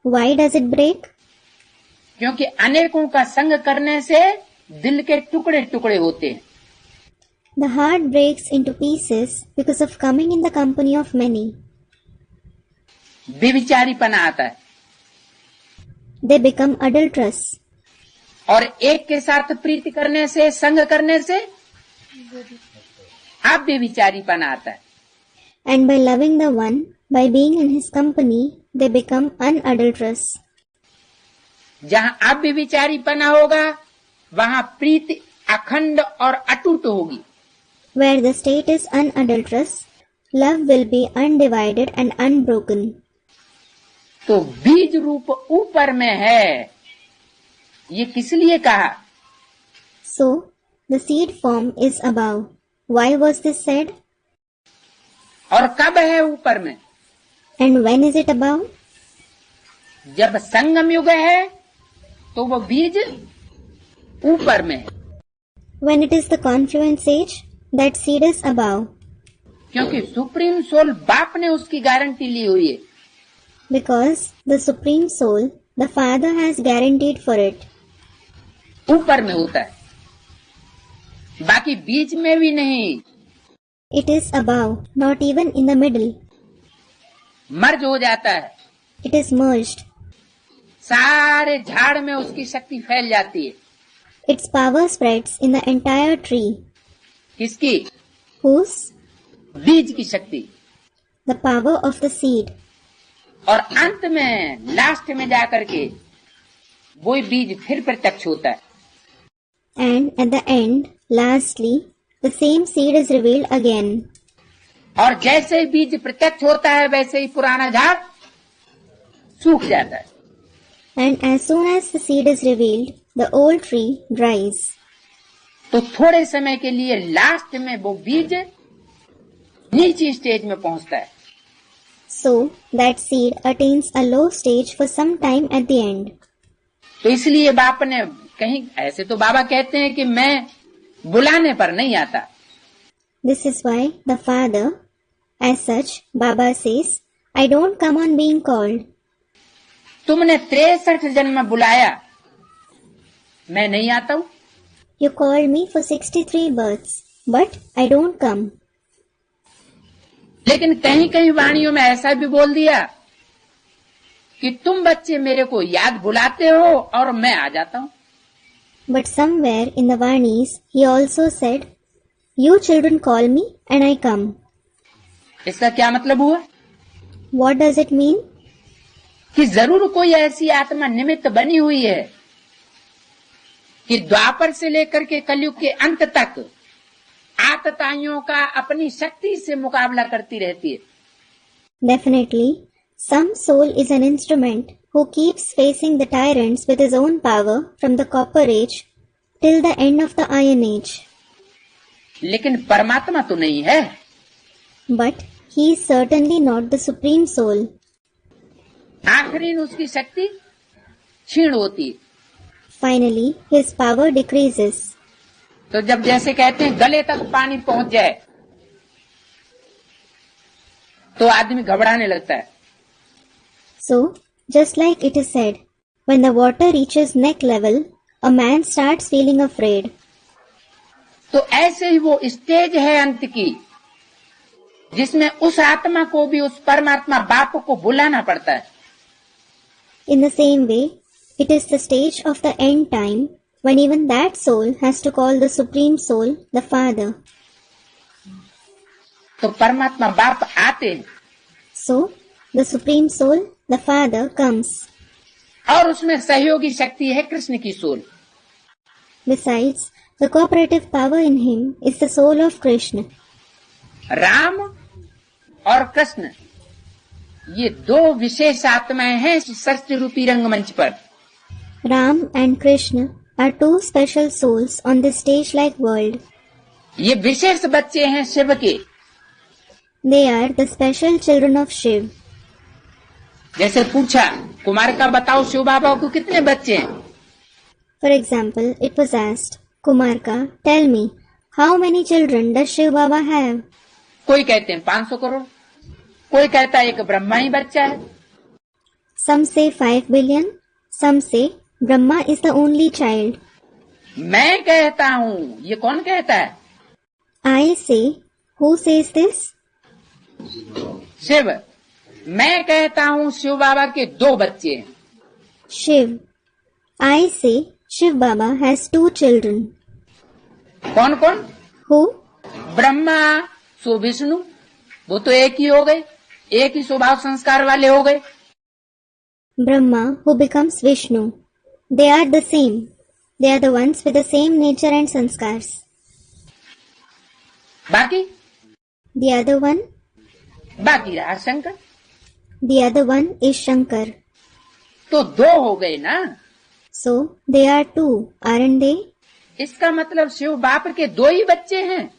Why does it break? क्योंकि अनेकों का संग करने से दिल के टुकड़े टुकड़े होते हैं। The heart breaks into pieces because of coming in the company of many. बेविचारीपना आता है They become adulterous. और एक के साथ प्रीति करने से, संग करने से आप बेविचारीपना आता है। And by loving the one, by being in his company, they become unadulterous. जहां आप बेविचारीपना होगा वहां प्रीति अखंड और अटूट होगी। Where the state is unadulterous, love will be undivided and unbroken. तो बीज रूप ऊपर में है, ये किस लिए कहा? So, the seed form is above. Why was this said? और कब है ऊपर में? And when is it above? जब संगम युग है तो वो बीज ऊपर में है। When it is the confluence age, that seed is above. क्योंकि सुप्रीम सोल बाप ने उसकी गारंटी ली हुई है। Because the Supreme Soul, the Father has guaranteed for it. ऊपर में होता है, बाकी बीच में भी नहीं। It is above, not even in the middle. मर्ज हो जाता है, It is merged. सारे झाड़ में उसकी शक्ति फैल जाती है। Its power spreads in the entire tree. किसकी? Whose? बीज की शक्ति। The power of the seed. और अंत में, लास्ट में जाकर के वही बीज फिर प्रत्यक्ष होता है। And at the end, lastly, the same seed is revealed again. और जैसे ही बीज प्रत्यक्ष होता है वैसे ही पुराना झाड़ सूख जाता है। And as soon as the seed is revealed, the old tree dries. तो थोड़े समय के लिए लास्ट में वो बीज नीची स्टेज में पहुंचता है। So, that seed attains a low stage for some time at the end. तो इसलिए बाप ने कहीं, ऐसे तो बाबा कहते हैं कि मैं बुलाने पर नहीं आता। This is why the Father, as such, Baba says, I don't come on being called. तुमने 63 जन्म बुलाया, मैं नहीं आता हूं। You called me for 63 births, but I don't come. लेकिन कहीं कहीं वाणियों में ऐसा भी बोल दिया कि तुम बच्चे मेरे को याद बुलाते हो और मैं आ जाता हूं। But somewhere in the Vanis, he also said, You children call me and I come. इसका क्या मतलब हुआ? What does it mean? कि जरूर कोई ऐसी आत्मा निमित्त बनी हुई है कि द्वापर से लेकर के कलयुग के अंत तक आतताइयों का अपनी शक्ति से मुकाबला करती रहती है. Definitely, some soul is an instrument who keeps facing the tyrants with his own power from the Copper Age till the end of the Iron Age. लेकिन परमात्मा तो नहीं है. But he is certainly not the Supreme Soul. आखिरी में उसकी शक्ति क्षीण होती है. Finally, his power decreases. तो जब जैसे कहते हैं गले तक पानी पहुंच जाए तो आदमी घबराने लगता है. So, just like it is said, when the water reaches neck level, a man starts feeling afraid. तो ऐसे ही वो स्टेज है अंत की जिसमें उस आत्मा को भी उस परमात्मा बाप को बुलाना पड़ता है. In the same way, it is the stage of the end time when even that soul has to call the Supreme Soul the Father. तो परमात्मा बाप आते हैं. So, the Supreme Soul, the Father, comes. और उसमें सहयोगी शक्ति है कृष्ण की soul. Besides, the cooperative power in him is the soul of Krishna. Ram और कृष्ण ये दो विशेष आत्माएं हैं सृष्टि रूपी रंगमंच पर. Ram and Krishna are two special souls on this stage-like world. ये विशेष बच्चे हैं शिव के. They are the special children of Shiv. जैसे पूछा कुमार का बताओ शिव बाबा को कितने बच्चे हैं. For example, it was asked, Kumarka, tell me, how many children does Shiv Baba have? कोई कहते हैं 500 करोड़, कोई कहता है एक ब्रह्मा ही बच्चा है. Some say 5 billion, some say Brahma is the only child. मैं कहता हूँ, ये कौन कहता है? I say, who says this? Shiv. मैं कहता हूँ शिव बाबा के 2 बच्चे हैं. Shiv. I say, Shiv Baba has 2 children. कौन कौन? Who? ब्रह्मा सो विष्णु, वो तो एक ही हो गए, एक ही स्वभाव संस्कार वाले हो गए. Brahma, who becomes Vishnu. They are the same. They are the ones with the same nature and sanskars. बाकी The other one? बाकी रहा Shankar. The other one is Shankar. तो 2 हो गए ना. So, they are 2, aren't they? इसका मतलब शिव बाप के 2 ही बच्चे हैं.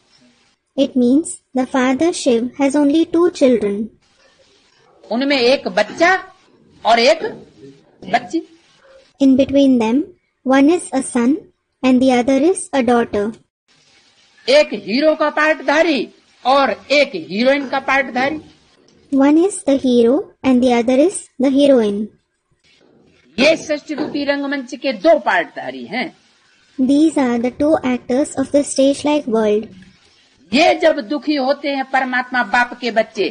It means the father Shiv has only 2 children. उनमें एक बच्चा और एक बच्ची. In between them, one is a son and the other is a daughter. एक हीरो का पार्टधारी और एक हीरोइन का पार्टधारी. One is the hero and the other is the heroine. ये सृष्टि रूपी रंगमंच के 2 पार्टधारी हैं. These are the 2 actors of the stage-like world. ये जब दुखी होते हैं परमात्मा बाप के बच्चे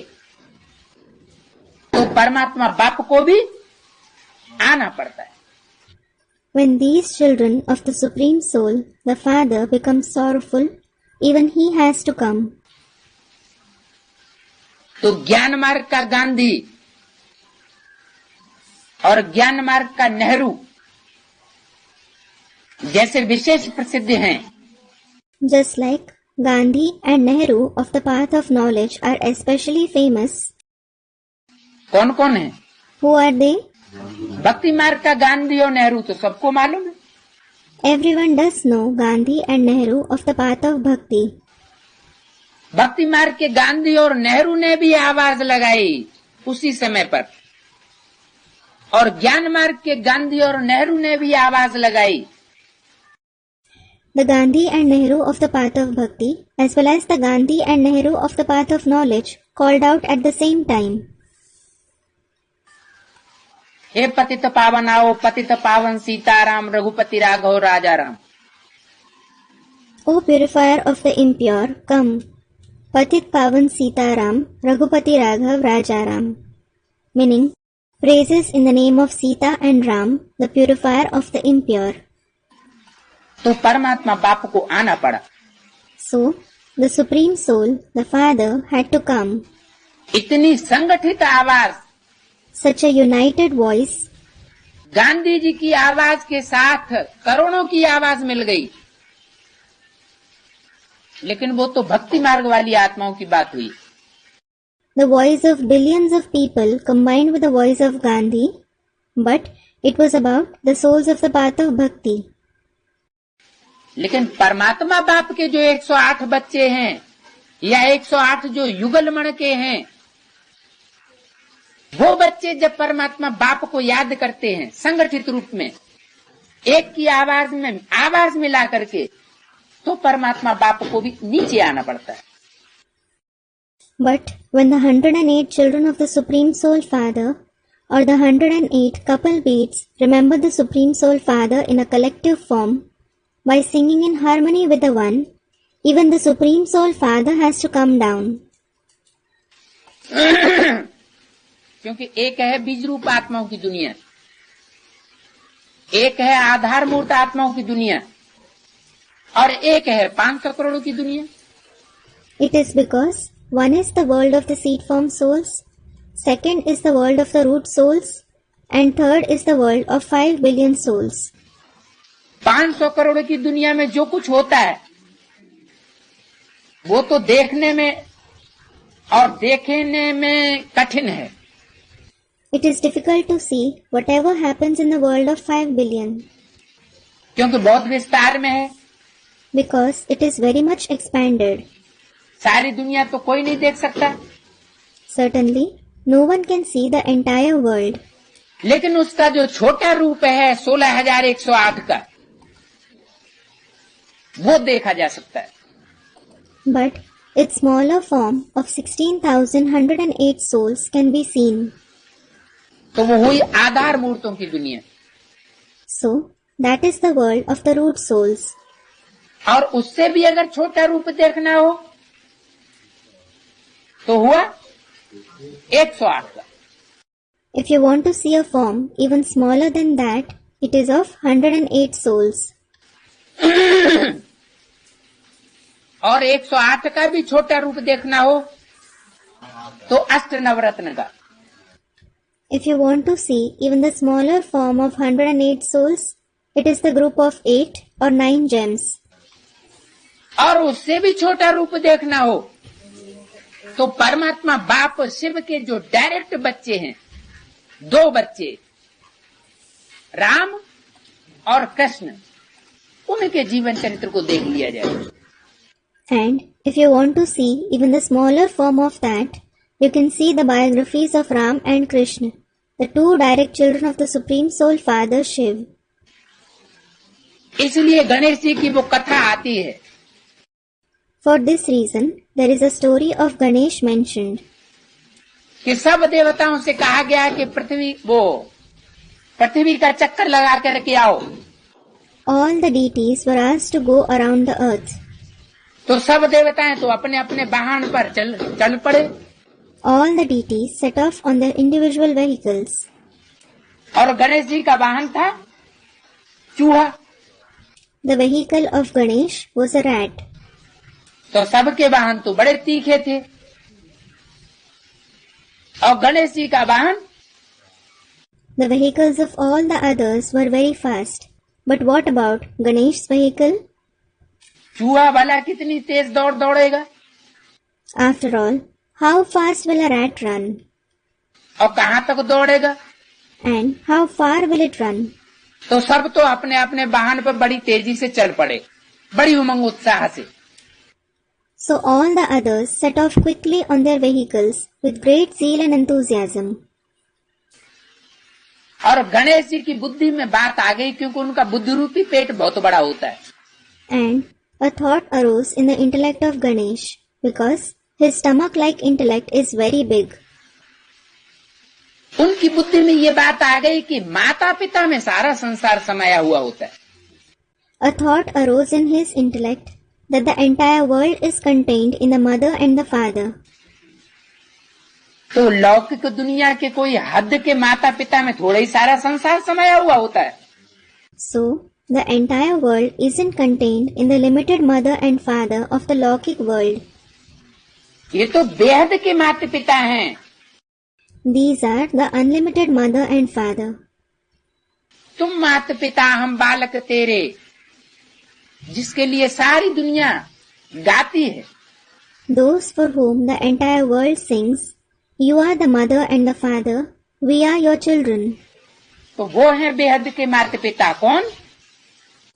तो परमात्मा बाप को भी आना पड़ता है. When these children of the Supreme Soul, the Father, become sorrowful, even he has to come. तो ज्ञान मार्ग का गांधी और ज्ञान मार्ग का नेहरू जैसे विशेष प्रसिद्ध हैं. Just like Gandhi and Nehru of the path of knowledge are especially famous. कौन कौन है? Who are they? भक्ति मार्ग का गांधी और नेहरू तो सबको मालूम है. Everyone does know Gandhi and Nehru of the path of bhakti. भक्ति मार्ग के गांधी और नेहरू ने भी आवाज लगाई उसी समय पर, और ज्ञान मार्ग के गांधी और नेहरू ने भी आवाज लगाई. The Gandhi and Nehru of the path of bhakti, as well as the Gandhi and Nehru of the path of knowledge, called out at the same time. हे पतित पावन आओ, पतित पावन सीताराम, रघुपति राघव राजा Ram. O purifier of the impure, come. Patit Pavan Sitaram, Raghupati Raghav Rajaram. Meaning, praises in the name of Sita and Ram, the purifier of the impure. तो परमात्मा बाप को आना पड़ा. So, the Supreme Soul, the Father, had to come. इतनी संगठित आवाज, such a united voice, Gandhi ji की आवाज के साथ करोड़ों की आवाज मिल गई। लेकिन वो तो भक्ति मार्ग वाली आत्माओं की बात हुई। the voice of billions of people combined with the voice of Gandhi, but it was about the souls of the path of bhakti. लेकिन परमात्मा बाप के जो 108 बच्चे हैं या 108 जो युगलमण के हैं, वो बच्चे जब परमात्मा बाप को याद करते हैं संगठित रूप में, एक की आवाज में आवाज मिला करके, तो परमात्मा बाप को भी नीचे आना पड़ता है। But when the 108 children of the Supreme Soul Father or the 108 couple beads remember the Supreme Soul Father in a collective form by singing in harmony with the One, even the Supreme Soul Father has to come down. क्योंकि एक है बीज रूप आत्माओं की दुनिया, एक है आधार मूर्त आत्माओं की दुनिया, और एक है 500 करोड़ की दुनिया। It is because one is the world of the seed form souls, second is the world of the root souls, and third is the world of 5 billion souls. 500 crore की दुनिया में जो कुछ होता है वो तो देखने में और देखने में कठिन है। It is difficult to see whatever happens in the world of 5 billion क्योंकि बहुत विस्तार में है, because it is very much expanded. सारी दुनिया तो कोई नहीं देख सकता, Certainly, no one can see the entire world. लेकिन उसका जो छोटा रूप है 16,108 का, वो देखा जा सकता है। But its smaller form of 16,108 souls can be seen. तो वो हुई आधार मूर्तों की दुनिया, So, that is the world of the root souls. और उससे भी अगर छोटा रूप देखना हो तो हुआ 108 का। If you want to see a form even smaller than that, it is of 108 souls. और 108 का भी छोटा रूप देखना हो तो अष्ट नवरत्न का। If you want to see even the smaller form of 108 souls, it is the group of 8 or 9 gems. और उससे भी छोटा रूप देखना हो तो परमात्मा बाप शिव के जो डायरेक्ट बच्चे हैं, 2 बच्चे राम और कृष्ण, उनके जीवन चरित्र को देख लिया जाए। And if you want to see even the smaller form of that, you can see the biographies of Ram and Krishna, the 2 direct children of the Supreme Soul Father Shiv. इसलिए गणेश जी की वो कथा आती है। For this reason, there is a story of Ganesh mentioned. कि सब देवताओं से कहा गया कि पृथ्वी का चक्कर लगा कर के आओ। All the deities were asked to go around the earth. तो सब देवताएं तो अपने अपने वाहन पर चल पड़े। All the deities set off on their individual vehicles. और गणेश जी का वाहन था चूहा। The vehicle of Ganesh was a rat. तो सबके वाहन तो बड़े तीखे थे, और गणेश जी का वाहन, The vehicles of all the others were very fast. But what about Ganesh's vehicle? चूहा वाला कितनी तेज दौड़ेगा? After all, how fast will a rat run? और कहाँ तक दौड़ेगा? And how far will it run? तो सब तो अपने अपने वाहन पर बड़ी तेजी से चल पड़े, बड़ी उमंग उत्साह से। So all the others set off quickly on their vehicles with great zeal and enthusiasm. और गणेश जी की बुद्धि में बात आ गई, क्योंकि उनका बुद्धि रूपी पेट बहुत बड़ा होता है। And a thought arose in the intellect of Ganesh, because his stomach-like intellect is very big. उनकी बुद्धि में ये बात आ गई कि माता पिता में सारा संसार समाया हुआ होता है। A thought arose in his intellect that the entire world is contained in the mother and the father. तो लौकिक दुनिया के कोई हद के माता पिता में थोड़ा ही सारा संसार समाया हुआ होता है। So, the entire world isn't contained in the limited mother and father of the Leukic world. ये तो बेहद के माता पिता हैं। These are the unlimited mother and father. तुम माता पिता हम बालक तेरे, जिसके लिए सारी दुनिया गाती है। Those for whom the entire world sings, you are the mother and the father, we are your children. तो वो हैं बेहद के माता पिता। कौन?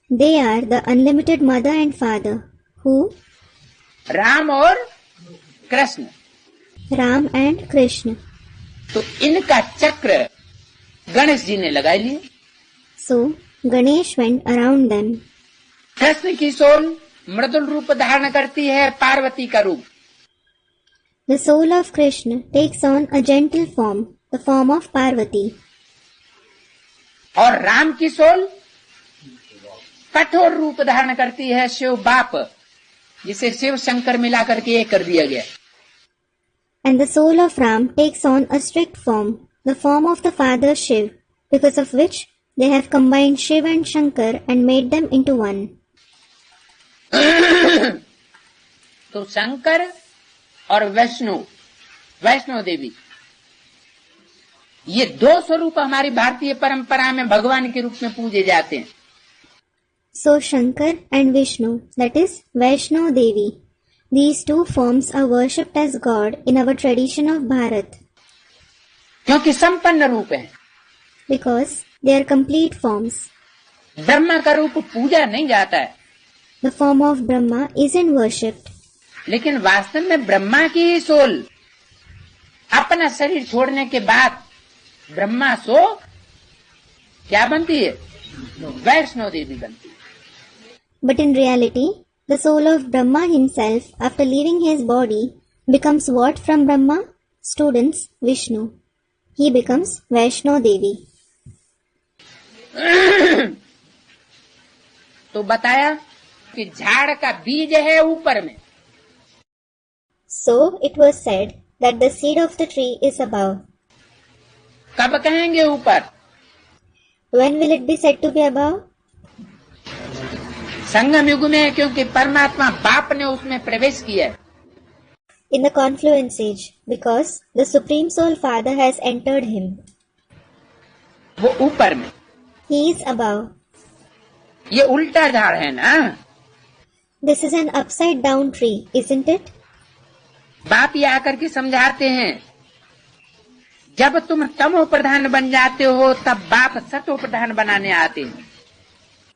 They are the unlimited mother and father. Who? Ram और कृष्ण। Ram and Krishna. तो इनका चक्र गणेश जी ने लगा लिए। So, Ganesh went around them. Krishna की सोल मृदुल रूप धारण करती है, पार्वती का रूप। The soul of Krishna takes on a gentle form, the form of Parvati. और राम की सोल कठोर रूप धारण करती है, शिव बाप, जिसे शिव शंकर मिलाकर के एक कर दिया गया। And the soul of Ram takes on a strict form, the form of the father Shiv, because of which they have combined Shiv and Shankar and made them into one. तो शंकर और वैष्णो देवी, ये दो स्वरूप हमारी भारतीय परंपरा में भगवान के रूप में पूजे जाते हैं। So Shankar and Vishnu, that is Vaishno Devi, these two forms are worshipped as God in our tradition of Bharat. क्योंकि संपन्न रूप है, Because they are complete forms. Brahma का रूप पूजा नहीं जाता है, The form of Brahma isn't worshipped. लेकिन वास्तव में ब्रह्मा की ही सोल अपना शरीर छोड़ने के बाद ब्रह्मा सो क्या बनती है? वैष्णो देवी बनती है। But in reality, the soul of Brahma himself, after leaving his body, becomes what from Brahma? Students, Vishnu. He becomes Vaishno Devi. तो बताया कि झाड़ का बीज है ऊपर में। So it was said that the seed of the tree is above. कब कहेंगे ऊपर? When will it be said to be above? संगम युग में, क्योंकि परमात्मा बाप ने उसमें प्रवेश किया है। In the confluence age, because the Supreme Soul Father has entered him. वो ऊपर में, He is above. ये उल्टा झाड़ है ना। This is an upside down tree, isn't it? बाप ये आकर के समझाते हैं, जब तुम तमो प्रधान बन जाते हो तब बाप सतो प्रधान बनाने आते हैं।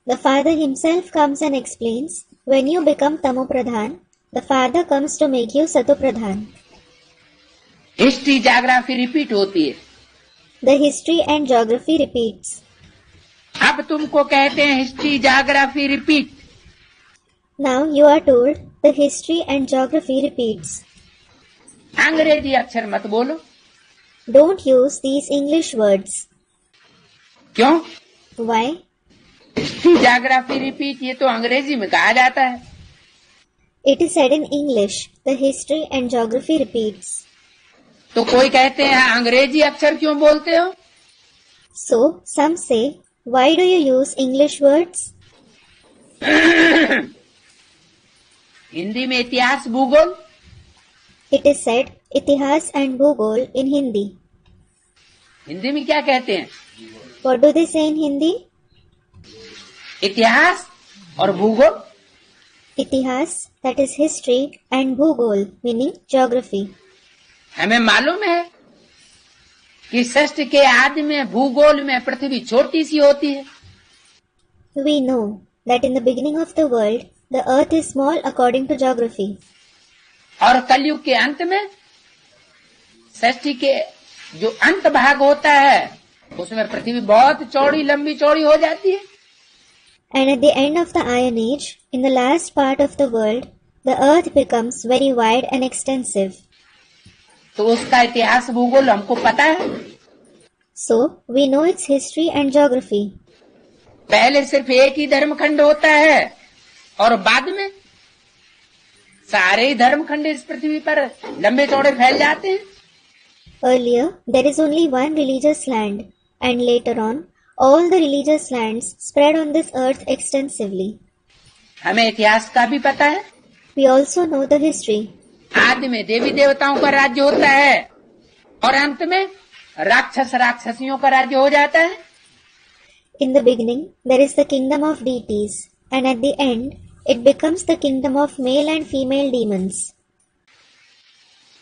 The Father himself comes and explains, when you become Tamo Pradhan, the Father comes to make you Sato Pradhan. History geography repeat होती है। The history and geography repeats. अब तुमको कहते हैं history geography repeat. Now you are told the history and geography repeats. अंग्रेजी अक्षर मत बोलो। Don't use these English words. क्यों? Why? हिस्ट्री जाग्राफी रिपीट, ये तो अंग्रेजी में कहा जाता है। It is said in English, the history and geography repeats. तो कोई कहते हैं अंग्रेजी अक्षर क्यों बोलते हो? So some say, why do you use English words? Hindi में इतिहास भूगोल। It is said Itihas and Bhugol in Hindi. Hindi में क्या कहते हैं? What do they say in Hindi? इतिहास और भूगोल। Itihas, that is history, and Bhugol, meaning geography. हमें मालूम है कि सृष्टि के आदि में भूगोल में पृथ्वी छोटी सी होती है। We know that in the beginning of the world, the earth is small according to geography. और कलयुग के अंत में सृष्टि के जो अंत भाग होता है उसमें पृथ्वी बहुत चौड़ी लंबी चौड़ी हो जाती है। And at the end of the Iron Age, in the last part of the world, the earth becomes very wide and extensive. तो उसका इतिहास भूगोल हमको पता है। So, we know its history and geography. पहले सिर्फ एक ही धर्मखंड होता है और बाद में सारे ही धर्मखंड इस पृथ्वी पर लंबे चौड़े फैल जाते हैं। Earlier, there is only one religious land, and later on, all the religious lands spread on this earth extensively. हमें इतिहास का भी पता है। We also know the history. आदि में देवी देवताओं का राज्य होता है और अंत में राक्षस राक्षसियों का राज्य हो जाता है। In the beginning, there is the kingdom of deities, and at the end, it becomes the kingdom of male and female demons.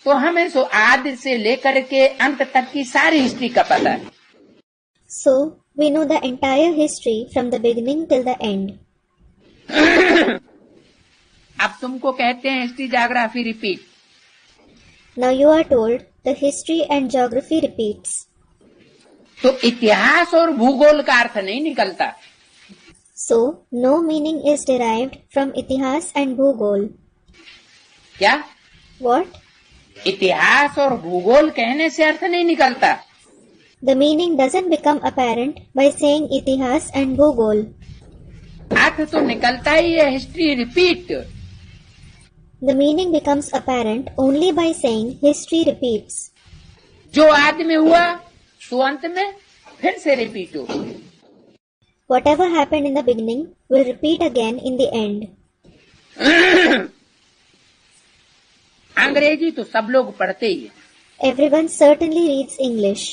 तो हमें सो आदि से लेकर के अंत तक की सारी हिस्ट्री का पता है। So, we know the entire history from the beginning till the end. अब तुमको कहते हैं history geography repeat. Now you are told the history and geography repeats. तो इतिहास और भूगोल का अर्थ नहीं निकलता। So, no meaning is derived from itihas and bhugol. क्या? What? इतिहास और भूगोल कहने से अर्थ नहीं निकलता। The meaning doesn't become apparent by saying itihas and bhugol. अर्थ तो निकलता ही है history repeat. The meaning becomes apparent only by saying history repeats. जो आदि में हुआ तो अंत में फिर से रिपीट हो। Whatever happened in the beginning will repeat again in the end. अंग्रेजी तो सब लोग पढ़ते ही है। Everyone certainly reads English.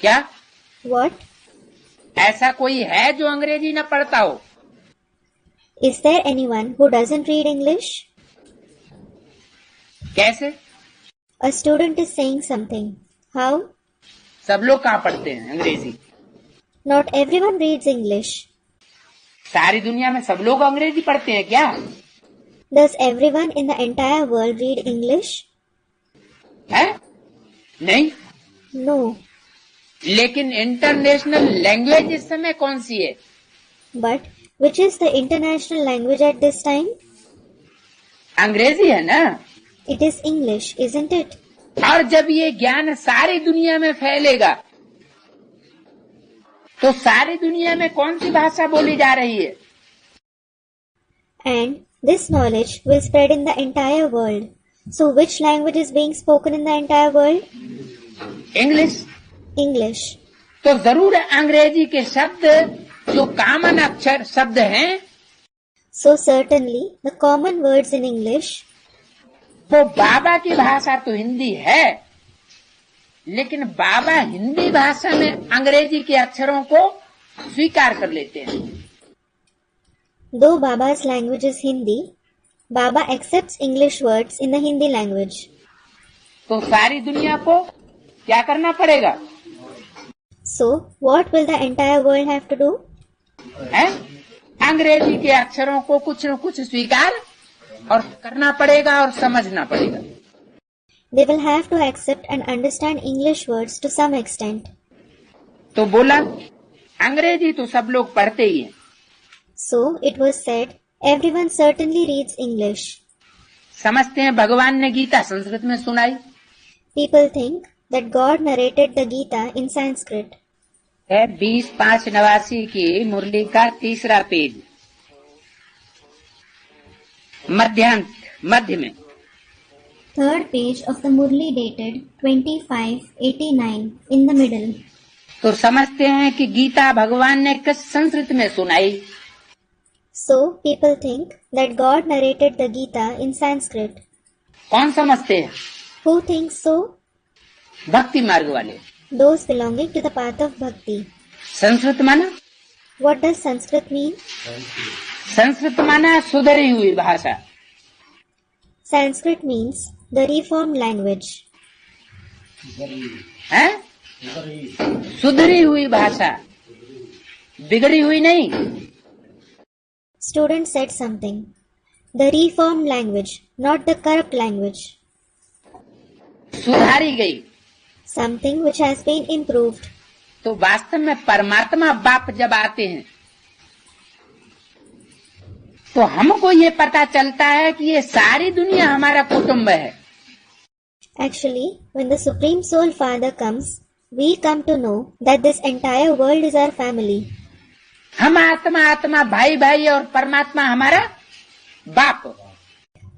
क्या? What? ऐसा कोई है जो अंग्रेजी न पढ़ता हो? Is there anyone who doesn't read English? कैसे? A student is saying something. How? सब लोग कहाँ पढ़ते हैं अंग्रेजी? Not everyone reads English. सारी दुनिया में सब लोग अंग्रेजी पढ़ते हैं क्या? Does everyone in the entire world read English? है? नहीं। No. लेकिन इंटरनेशनल लैंग्वेज इस समय कौन सी है? But which is the international language at this time? अंग्रेजी है ना? It is English, isn't it? और जब ये ज्ञान सारी दुनिया में फैलेगा तो सारी दुनिया में कौन सी भाषा बोली जा रही है? And this knowledge will spread in the entire world. So which language is being spoken in the entire world? English. English. तो जरूर अंग्रेजी के शब्द जो कॉमन अक्षर शब्द हैं So certainly the common words in English, वो बाबा की भाषा तो हिंदी है, लेकिन बाबा हिंदी भाषा में अंग्रेजी के अक्षरों को स्वीकार कर लेते हैं। though Baba's language is Hindi, Baba accepts English words in the Hindi language. तो सारी दुनिया को क्या करना पड़ेगा? So what will the entire world have to do? है? अंग्रेजी के अक्षरों को कुछ न कुछ स्वीकार और करना पड़ेगा और समझना पड़ेगा। They will have to accept and understand English words to some extent. तो बोला अंग्रेजी तो सब लोग पढ़ते ही हैं। So it was said, everyone certainly reads English. समझते हैं भगवान ने गीता संस्कृत में सुनाई। People think that God narrated the Gita in Sanskrit. है 20/5/89 की मुरली का तीसरा पेज, मध्य में। Third page of the Murli dated 25/89 in the middle. तो समझते हैं कि गीता भगवान ने किस संस्कृत में सुनाई? So people think that God narrated the Gita in Sanskrit. कौन समझते हैं? Who thinks so? भक्ति मार्ग वाले। Those belonging to the path of bhakti. Sanskrit माना? What does Sanskrit mean? Sanskrit माना सुधरी हुई भाषा। Sanskrit means the reformed language. है? सुधरी हुई भाषा, बिगड़ी हुई नहीं। Student said something. The reformed language, not the corrupt language. सुधारी गई। Something which has been improved. तो वास्तव में परमात्मा बाप जब आते हैं तो हमको ये पता चलता है कि ये सारी दुनिया हमारा कुटुंब है। Actually, when the Supreme Soul Father comes, we come to know that this entire world is our family. हम आत्मा भाई भाई और परमात्मा हमारा बाप।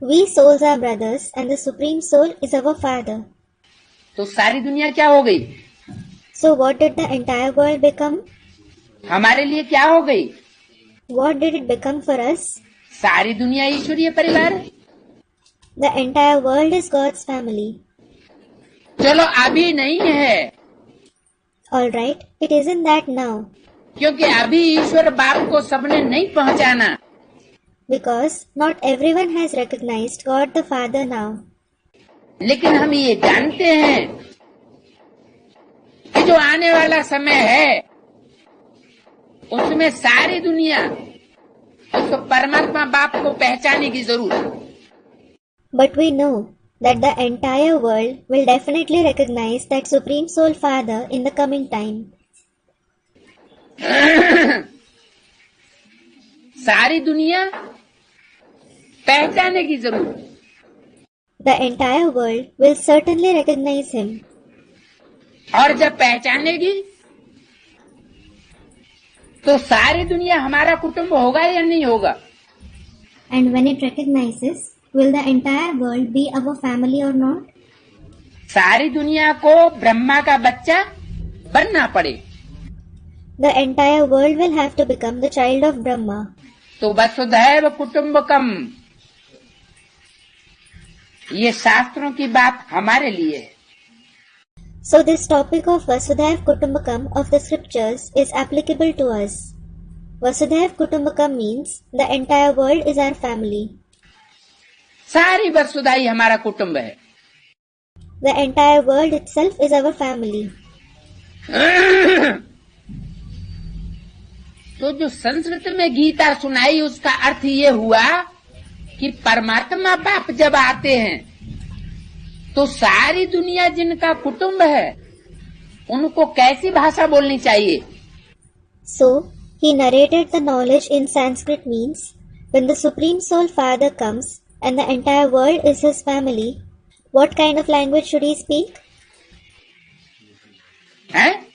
We souls are brothers and the Supreme Soul is our Father. तो सारी दुनिया क्या हो गई? So what did the entire world become? हमारे लिए क्या हो गई? What did it become for us? सारी दुनिया ईश्वरीय परिवार है। The entire world is God's family. चलो अभी नहीं है, Alright, it isn't that now. क्योंकि अभी ईश्वर बाप को सबने नहीं पहचाना। Because not everyone has recognized God the Father now. लेकिन हम ये जानते हैं कि जो आने वाला समय है उसमें सारी दुनिया उस परमात्मा बाप को पहचाने की जरूरत। But we know that the entire world will definitely recognize that Supreme Soul Father in the coming time. सारी दुनिया पहचाने की जरूरत। The entire world will certainly recognize him. और जब पहचानेगी तो सारी दुनिया हमारा कुटुंब होगा या नहीं होगा? And when it recognizes, will the entire world be our family or not? सारी दुनिया को ब्रह्मा का बच्चा बनना पड़े The entire world will have to become the child of Brahma. तो वसुधैव कुटुंबकम, ये शास्त्रों की बात हमारे लिए है। So this topic of Vasudhaiv Kutumbakam of the scriptures is applicable to us. Vasudhaiv Kutumbakam means the entire world is our family. सारी वसुधा ही हमारा कुटुंब है। The entire world itself is our family. तो जो संस्कृत में गीता सुनाई उसका अर्थ ये हुआ कि परमात्मा बाप जब आते हैं तो सारी दुनिया जिनका कुटुंब है उनको कैसी भाषा बोलनी चाहिए। So he narrated the knowledge in Sanskrit means when the Supreme Soul Father comes and the entire world is his family, what kind of language should he speak? है?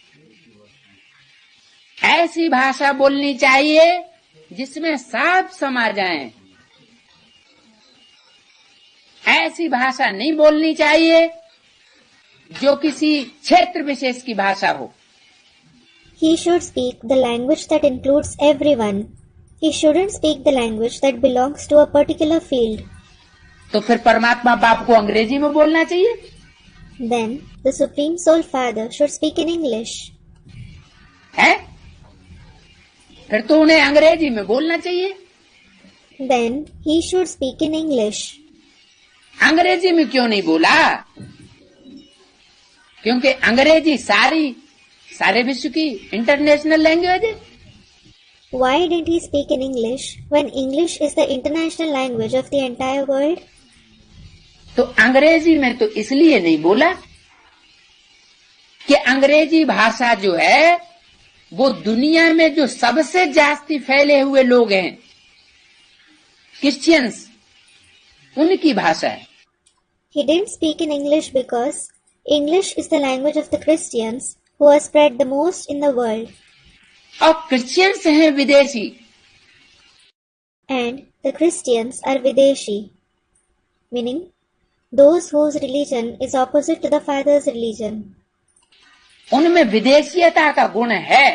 ऐसी भाषा बोलनी चाहिए जिसमें सब समा जाएं। ऐसी भाषा नहीं बोलनी चाहिए जो किसी क्षेत्र विशेष की भाषा हो। He should speak the language that includes everyone. He shouldn't speak the language that belongs to a particular field. तो फिर परमात्मा बाप को अंग्रेजी में बोलना चाहिए। Then the Supreme Soul Father should speak in English. है? फिर तो उन्हें अंग्रेजी में बोलना चाहिए। Then he should speak in English. अंग्रेजी में क्यों नहीं बोला? क्योंकि अंग्रेजी सारे विश्व की इंटरनेशनल लैंग्वेज है। Why didn't he speak in English when English is the international language of the entire world? तो अंग्रेजी में तो इसलिए नहीं बोला कि अंग्रेजी भाषा जो है वो दुनिया में जो सबसे जास्ती फैले हुए लोग हैं क्रिश्चियंस, उनकी भाषा है। He didn't speak in English because English is the language of the Christians who are spread the most in the world. और क्रिश्चियंस हैं विदेशी। And the Christians are Videshi, meaning those whose religion is opposite to the Father's religion. उनमें विदेशीयता का गुण है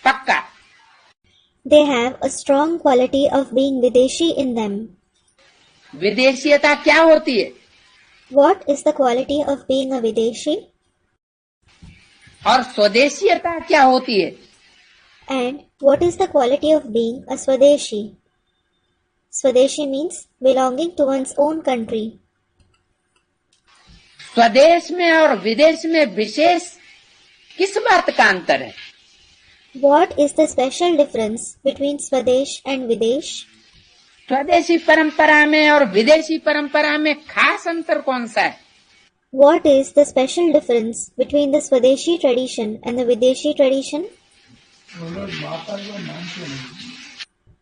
पक्का। They have a strong quality of being Videshi in them. विदेशीयता क्या होती है? What is the quality of being a Videshi? और स्वदेशीयता क्या होती है? And what is the quality of being a Swadeshi? Swadeshi means belonging to one's own country. स्वदेश में और विदेश में विशेष किस बात का अंतर है? What is the special difference between Swadesh and Videsh? स्वदेशी परंपरा में और विदेशी परंपरा में खास अंतर कौन सा है? What is the special difference between the Swadeshi tradition and the Videshi tradition?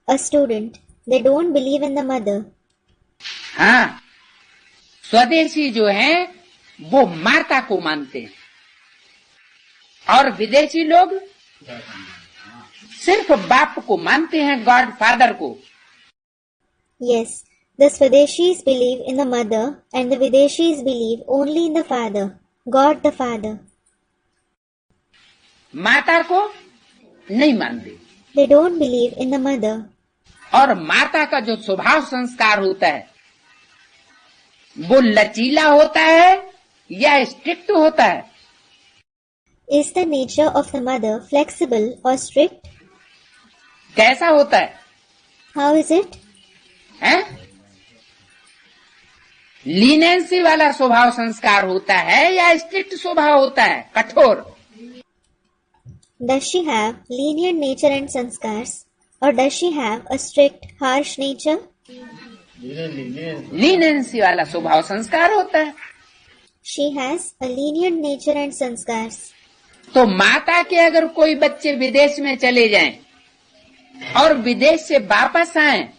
A student. They don't believe in the mother. हाँ, स्वदेशी जो हैं वो माता को मानते हैं और विदेशी लोग सिर्फ बाप को मानते हैं, गॉड फादर को। Yes, the Swadeshis believe in the mother and the Videshis believe only in the father, God the Father. माता को नहीं मानते। They don't believe in the mother. और माता का जो स्वभाव संस्कार होता है वो लचीला होता है या स्ट्रिक्ट होता है? Is the nature of the mother flexible or strict? कैसा होता है? How is it? हैं? लीनेंसी वाला स्वभाव संस्कार होता है या स्ट्रिक्ट स्वभाव होता है, कठोर? Does she have lenient nature and sanskars, or does she have a strict, harsh nature? लीनेंसी वाला स्वभाव संस्कार होता है। She has a lenient nature and sanskars. तो माता के अगर कोई बच्चे विदेश में चले जाएं और विदेश से वापस आएं,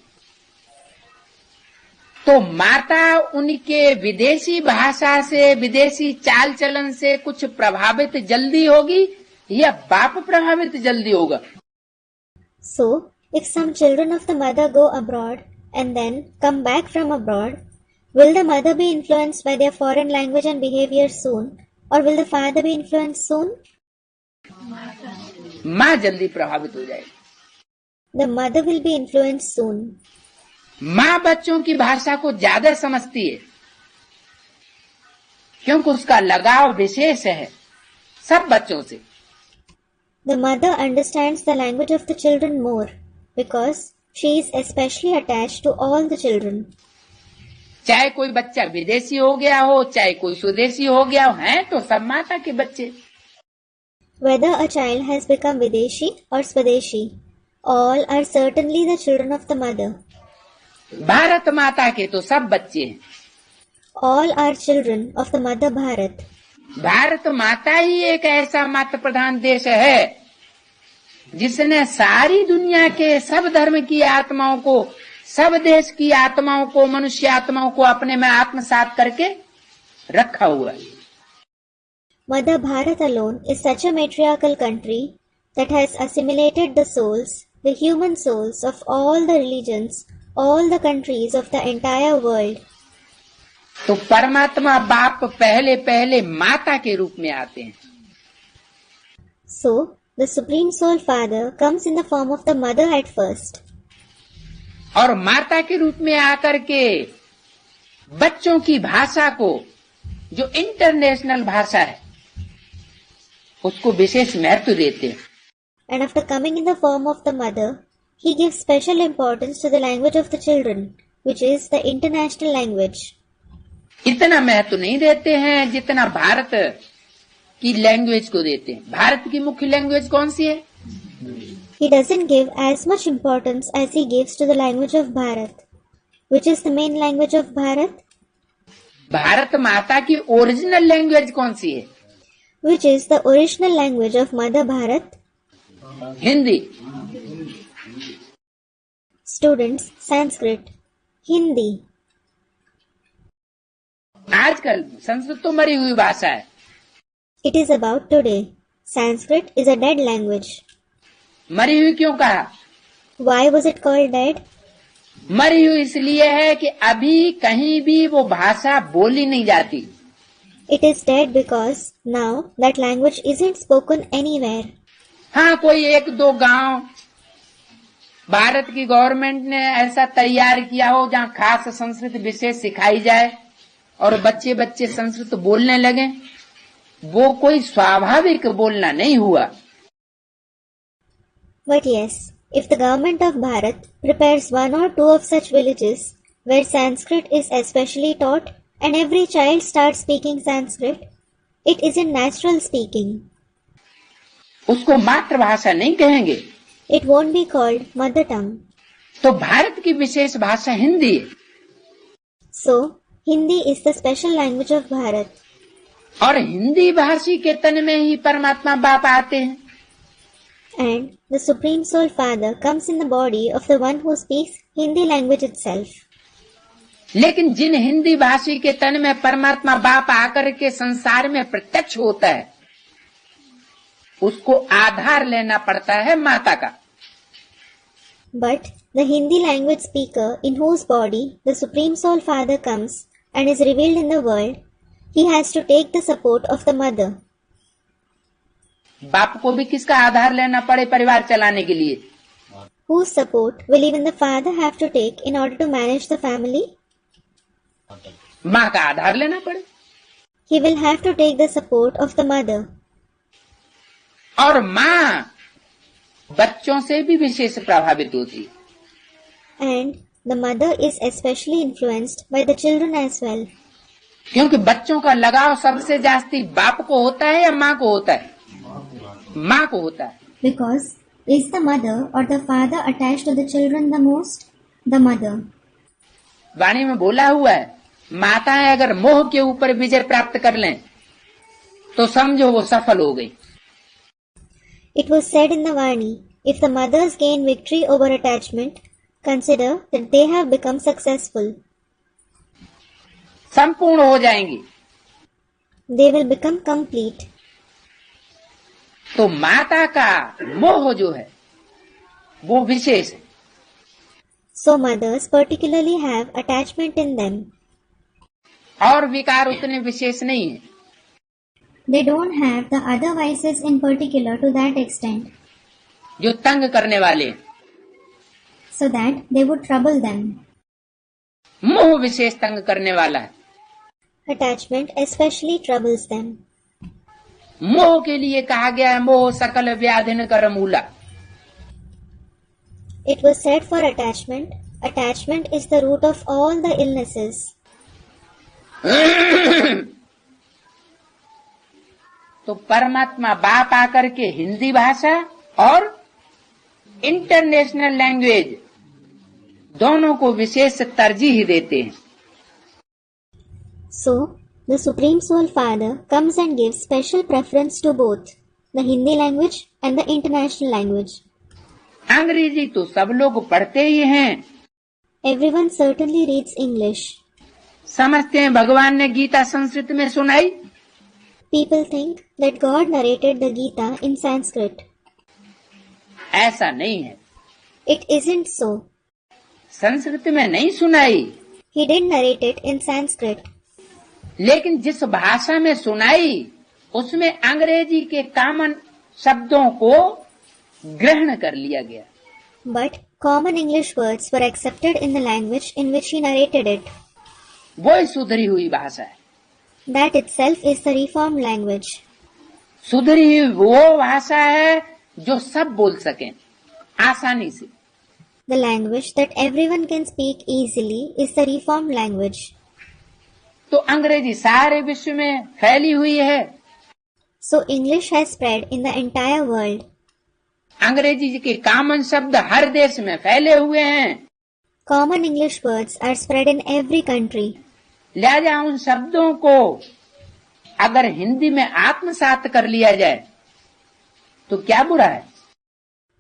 तो माता उनके विदेशी भाषा से, विदेशी चाल चलन से कुछ प्रभावित जल्दी होगी या बाप प्रभावित जल्दी होगा? So, if some children of the mother go abroad and then come back from abroad, will the mother be influenced by their foreign language and behavior soon, or will the father be influenced soon? माँ जल्दी प्रभावित हो जाएगी। The mother will be influenced soon. माँ बच्चों की भाषा को ज्यादा समझती है क्योंकि उसका लगाव विशेष है सब बच्चों से। The mother understands the language of the children more because she is especially attached to all the children. चाहे कोई बच्चा विदेशी हो गया हो, चाहे कोई स्वदेशी हो गया हो, हैं तो सब माता के बच्चे। Whether a child has become Videshi or Swadeshi, all are certainly the children of the mother. Bharat माता के तो सब बच्चे हैं। All are children of the mother Bharat. Bharat माता ही एक ऐसा मातृ प्रधान देश है जिसने सारी दुनिया के सब धर्म की आत्माओं को, सब देश की आत्माओं को, मनुष्य आत्माओं को अपने में आत्मसात करके रखा हुआ है। Mother Bharat alone is such a matriarchal country that has assimilated the souls, the human souls of all the religions, all the countries of the entire world. तो परमात्मा बाप पहले पहले माता के रूप में आते हैं। So, the Supreme Soul Father comes in the form of the mother at first. और माता के रूप में आकर के बच्चों की भाषा को, जो इंटरनेशनल भाषा है, उसको विशेष महत्व देते हैं। And after coming in the form of the mother, he gives special importance to the language of the children, which is the international language. इतना महत्व नहीं देते हैं जितना भारत की लैंग्वेज को देते हैं। भारत की मुख्य लैंग्वेज कौन सी है? He doesn't give as much importance as he gives to the language of Bharat. Which is the main language of Bharat? Bharat माता की ओरिजिनल लैंग्वेज कौन सी है? Which is the original language of Mother Bharat? Hindi. Students, Sanskrit, Hindi. आजकल संस्कृत तो मरी हुई भाषा है। It is about today. Sanskrit is a dead language. मरी हुई क्यों कहा? Why was it called dead? मरी हुई इसलिए है कि अभी कहीं भी वो भाषा बोली नहीं जाती। It is dead because now that language isn't spoken anywhere. हाँ, कोई एक दो गांव भारत की गवर्नमेंट ने ऐसा तैयार किया हो जहाँ खास संस्कृत विषय सिखाई जाए और बच्चे बच्चे संस्कृत बोलने लगे, वो कोई स्वाभाविक बोलना नहीं हुआ। But yes, if the government of Bharat prepares one or two of such villages where Sanskrit is especially taught and every child starts speaking Sanskrit, it isn't natural speaking. उसको मातृभाषा नहीं कहेंगे। It won't be called mother tongue. तो भारत की विशेष भाषा हिंदी है। So, Hindi is the special language of Bharat. और हिंदी भाषी के तन में ही परमात्मा बाप आते हैं। And the Supreme Soul Father comes in the body of the one who speaks Hindi language itself. लेकिन जिन हिंदी भाषी के तन में परमात्मा बाप आकर के संसार में प्रत्यक्ष होता है, उसको आधार लेना पड़ता है माता का। But the Hindi language speaker in whose body the Supreme Soul Father comes and is revealed in the world, he has to take the support of the mother. बाप को भी किसका आधार लेना पड़े परिवार चलाने के लिए? Whose support will even the father have to take in order to manage the family? माँ का आधार लेना पड़े। He will have to take the support of the mother. और माँ बच्चों से भी विशेष प्रभावित होती है। And the mother is especially influenced by the children as well. क्योंकि बच्चों का लगाव सबसे जास्ती बाप को होता है या माँ को होता है? माँ को होता है। Because is the mother or the father attached to the children the most? The mother. वाणी में बोला हुआ है, माताएं अगर मोह के ऊपर विजय प्राप्त कर लें तो समझो वो सफल हो गई। It was said in the Vani, if the mothers gain victory over attachment, consider that they have become successful. संपूर्ण हो जाएंगी। They will become complete. तो माता का मोह जो है वो विशेष है। So mothers particularly have attachment in them. और विकार उतने विशेष नहीं है। They don't have the other vices in particular to that extent, जो तंग करने वाले हैं। so that they would trouble them. मोह विशेष तंग करने वाला है। Attachment especially troubles them. मोह के लिए कहा गया है, मोह सकल व्याधिन कर मूला। It was said for attachment, attachment is the root of all the illnesses. तो परमात्मा बाप आकर के हिंदी भाषा और इंटरनेशनल लैंग्वेज दोनों को विशेष तरजीह देते हैं। So, the Supreme Soul Father comes and gives special preference to both the Hindi language and the international language. अंग्रेजी तो सब लोग पढ़ते ही हैं। Everyone certainly reads English. समझते हैं भगवान ने गीता संस्कृत में सुनाई। People think that God narrated the Gita in Sanskrit. ऐसा नहीं है। It isn't so. संस्कृत में नहीं सुनाई, He did narrate it in Sanskrit. लेकिन जिस भाषा में सुनाई उसमें अंग्रेजी के कॉमन शब्दों को ग्रहण कर लिया गया। But common English words were accepted in the language in which he narrated it. वो सुधरी हुई भाषा है। That itself is the reformed language. सुधरी हुई वो भाषा है जो सब बोल सकें आसानी से। The language that everyone can speak easily is the reformed language. तो अंग्रेजी सारे विश्व में फैली हुई है। So English has spread in the entire world. अंग्रेजी के कॉमन शब्द हर देश में फैले हुए हैं। Common English words are spread in every country. लिहाजा उन शब्दों को अगर हिंदी में आत्मसात कर लिया जाए तो क्या बुरा है?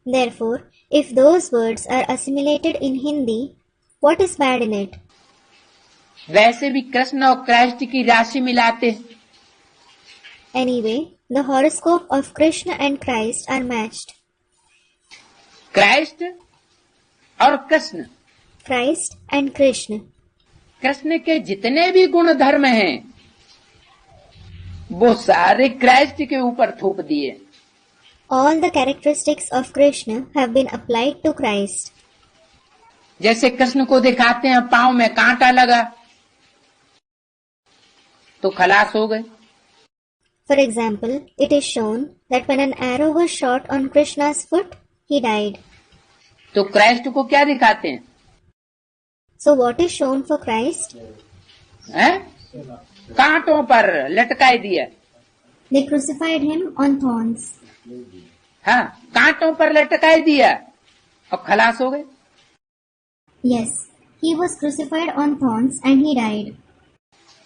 Therefore, if those words are assimilated in Hindi, what is bad in it? वैसे भी कृष्ण और क्राइस्ट की राशि मिलाते हैं। Anyway, the horoscope of Krishna and Christ are matched. Christ और Krishna, Christ and Krishna. Krishna के जितने भी गुण धर्म हैं वो सारे क्राइस्ट के ऊपर थोप दिए। All the characteristics of Krishna have been applied to Christ. जैसे कृष्ण को दिखाते हैं पांव में कांटा लगा तो खलास हो गए। For example, it is shown that when an arrow was shot on Krishna's foot, he died. तो क्राइस्ट को क्या दिखाते हैं? So what is shown for Christ? हैं? कांटों पर लटकाए दिया। They crucified him on thorns. हाँ, कांटों पर लटकाए दिया और खलास हो गए। Yes, he was crucified on thorns and he died.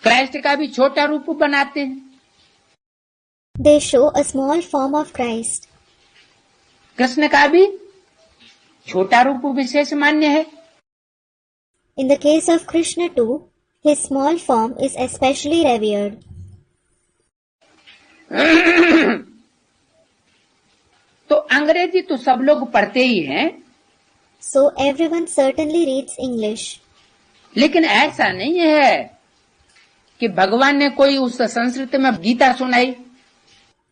Christ का भी छोटा रूप बनाते हैं। They show a small form of Christ. Krishna का भी छोटा रूप विशेष मान्य है। In the case of Krishna too, his small form is especially revered. तो अंग्रेजी तो सब लोग पढ़ते ही हैं, So everyone certainly reads English. लेकिन ऐसा नहीं है कि भगवान ने कोई उस संस्कृत में गीता सुनाई।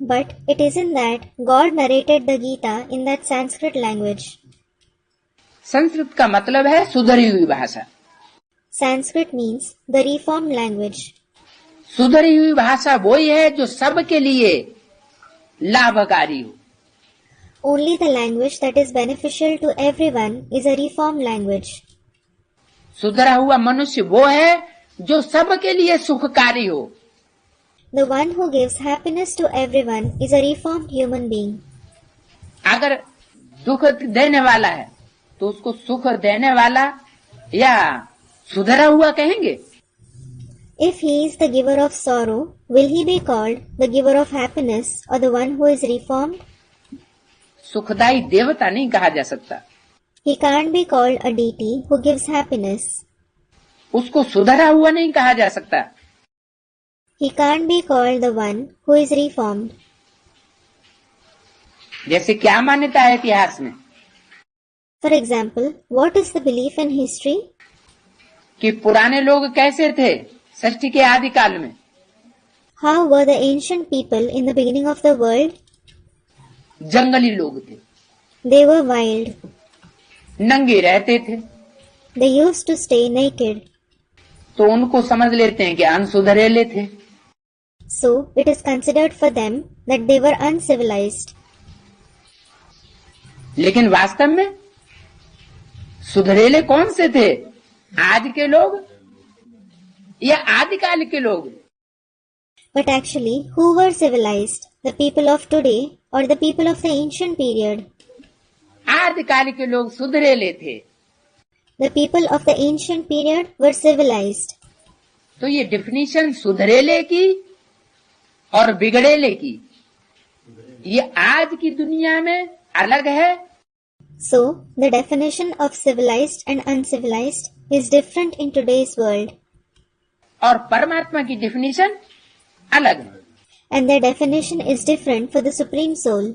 But it isn't that God narrated the Gita in that Sanskrit language. Sanskrit का मतलब है सुधरी हुई भाषा। Sanskrit means the reformed language. सुधरी हुई भाषा वही है जो सबके लिए लाभकारी हो। Only the language that is beneficial to everyone is a reformed language. सुधरा हुआ मनुष्य वो है जो सबके लिए सुखकारी हो। The one who gives happiness to everyone is a reformed human being. अगर दुख देने वाला है तो उसको सुख देने वाला या सुधरा हुआ कहेंगे? If he is the giver of sorrow, will he be called the giver of happiness or the one who is reformed? सुखदाई देवता नहीं कहा जा सकता। He can't be called a deity who gives happiness. उसको सुधरा हुआ नहीं कहा जा सकता। He can't be called the one who is reformed. जैसे क्या मान्यता है इतिहास में? For example, what is the belief in history? कि पुराने लोग कैसे थे सृष्टि के आदि काल में? How were the ancient people in the beginning of the world? जंगली लोग थे, They were wild. नंगे रहते थे, They used to stay naked. तो उनको समझ लेते हैं कि अनसुधरेले थे। So it is considered for them that they were uncivilized. लेकिन वास्तव में सुधरेले कौन से थे? आज के लोग या आदिकाल के लोग? But actually, who were civilized? The people of today or the people of the ancient period? आदिकाल के लोग सुधरेले थे। The people of the ancient period were civilized. तो ये डिफिनीशन सुधरेले की और बिगड़ेले की ये आज की दुनिया में अलग है। So, the definition of civilized and uncivilized is different in today's world. और परमात्मा की डिफिनीशन अलग है। And their definition is different for the Supreme Soul.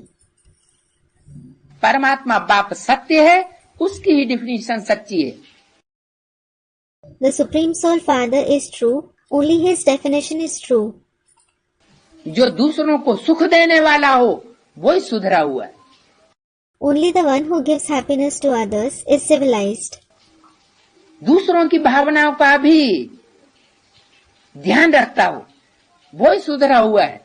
परमात्मा बाप सत्य है, उसकी ही डिफिनीशन सच्ची है। The Supreme Soul Father is true, only his definition is true. जो दूसरों को सुख देने वाला हो वही सुधरा हुआ है। Only the one who gives happiness to others is civilized. दूसरों की भावनाओं का भी ध्यान रखता हो वही सुधरा हुआ है।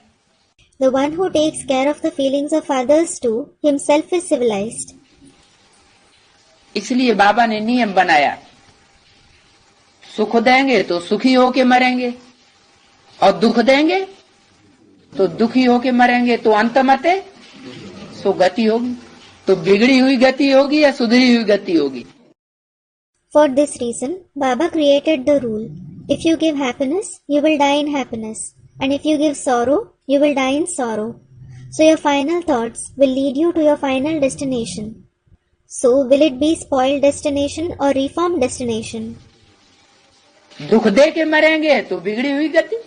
The one who takes care of the feelings of others too, himself is civilized. इसलिए बाबा ने नियम बनाया, सुख देंगे तो सुखी होके मरेंगे और दुख देंगे तो दुखी होके मरेंगे। तो अंत मते सो गति होगी, तो बिगड़ी हुई गति होगी या सुधरी हुई गति होगी। For this reason, Baba created the rule. If you give happiness, you will die in happiness. And if you give sorrow, you will die in sorrow. So your final thoughts will lead you to your final destination. So will it be spoiled destination or reformed destination? दुख दे के मरेंगे तो बिगड़ी हुई गति,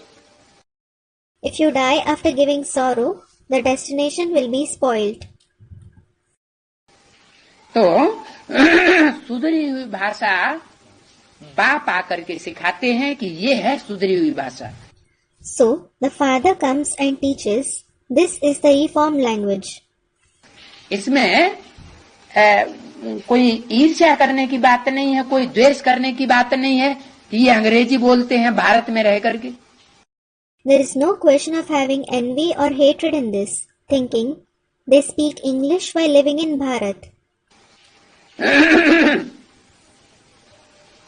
If you die after giving sorrow, the destination will be spoiled. तो सुधरी हुई भाषा बाप आकर के सिखाते हैं कि ये है सुधरी हुई भाषा। So the Father comes and teaches, this is the reformed language. इसमें कोई ईर्ष्या करने की बात नहीं है, कोई द्वेष करने की बात नहीं है कि ये अंग्रेजी बोलते हैं भारत में रह करके। There is no question of having envy or hatred in this, thinking they speak English while living in Bharat.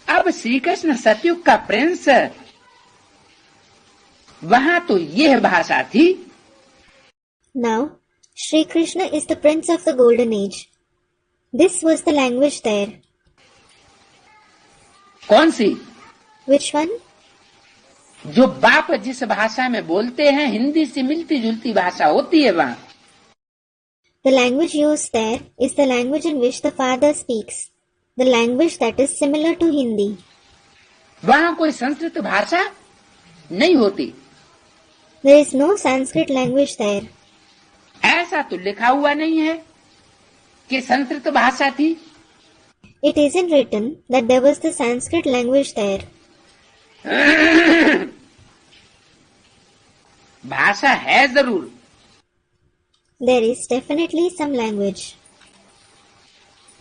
अब श्री कृष्ण सतयुग का प्रिंस, वहां तो यह भाषा थी। Now, Sri Krishna is the prince of the golden age. This was the language there. कौन सी? Which one? जो बाप जिस भाषा में बोलते हैं हिंदी से मिलती जुलती भाषा होती है वहां। The language used there is the language in which the Father speaks, the language that is similar to Hindi. वहां कोई संस्कृत भाषा नहीं होती। There is no Sanskrit language there. ऐसा तो लिखा हुआ नहीं है कि संस्कृत भाषा थी। It isn't written that there was the Sanskrit language there. भाषा है जरूर। There is definitely some language.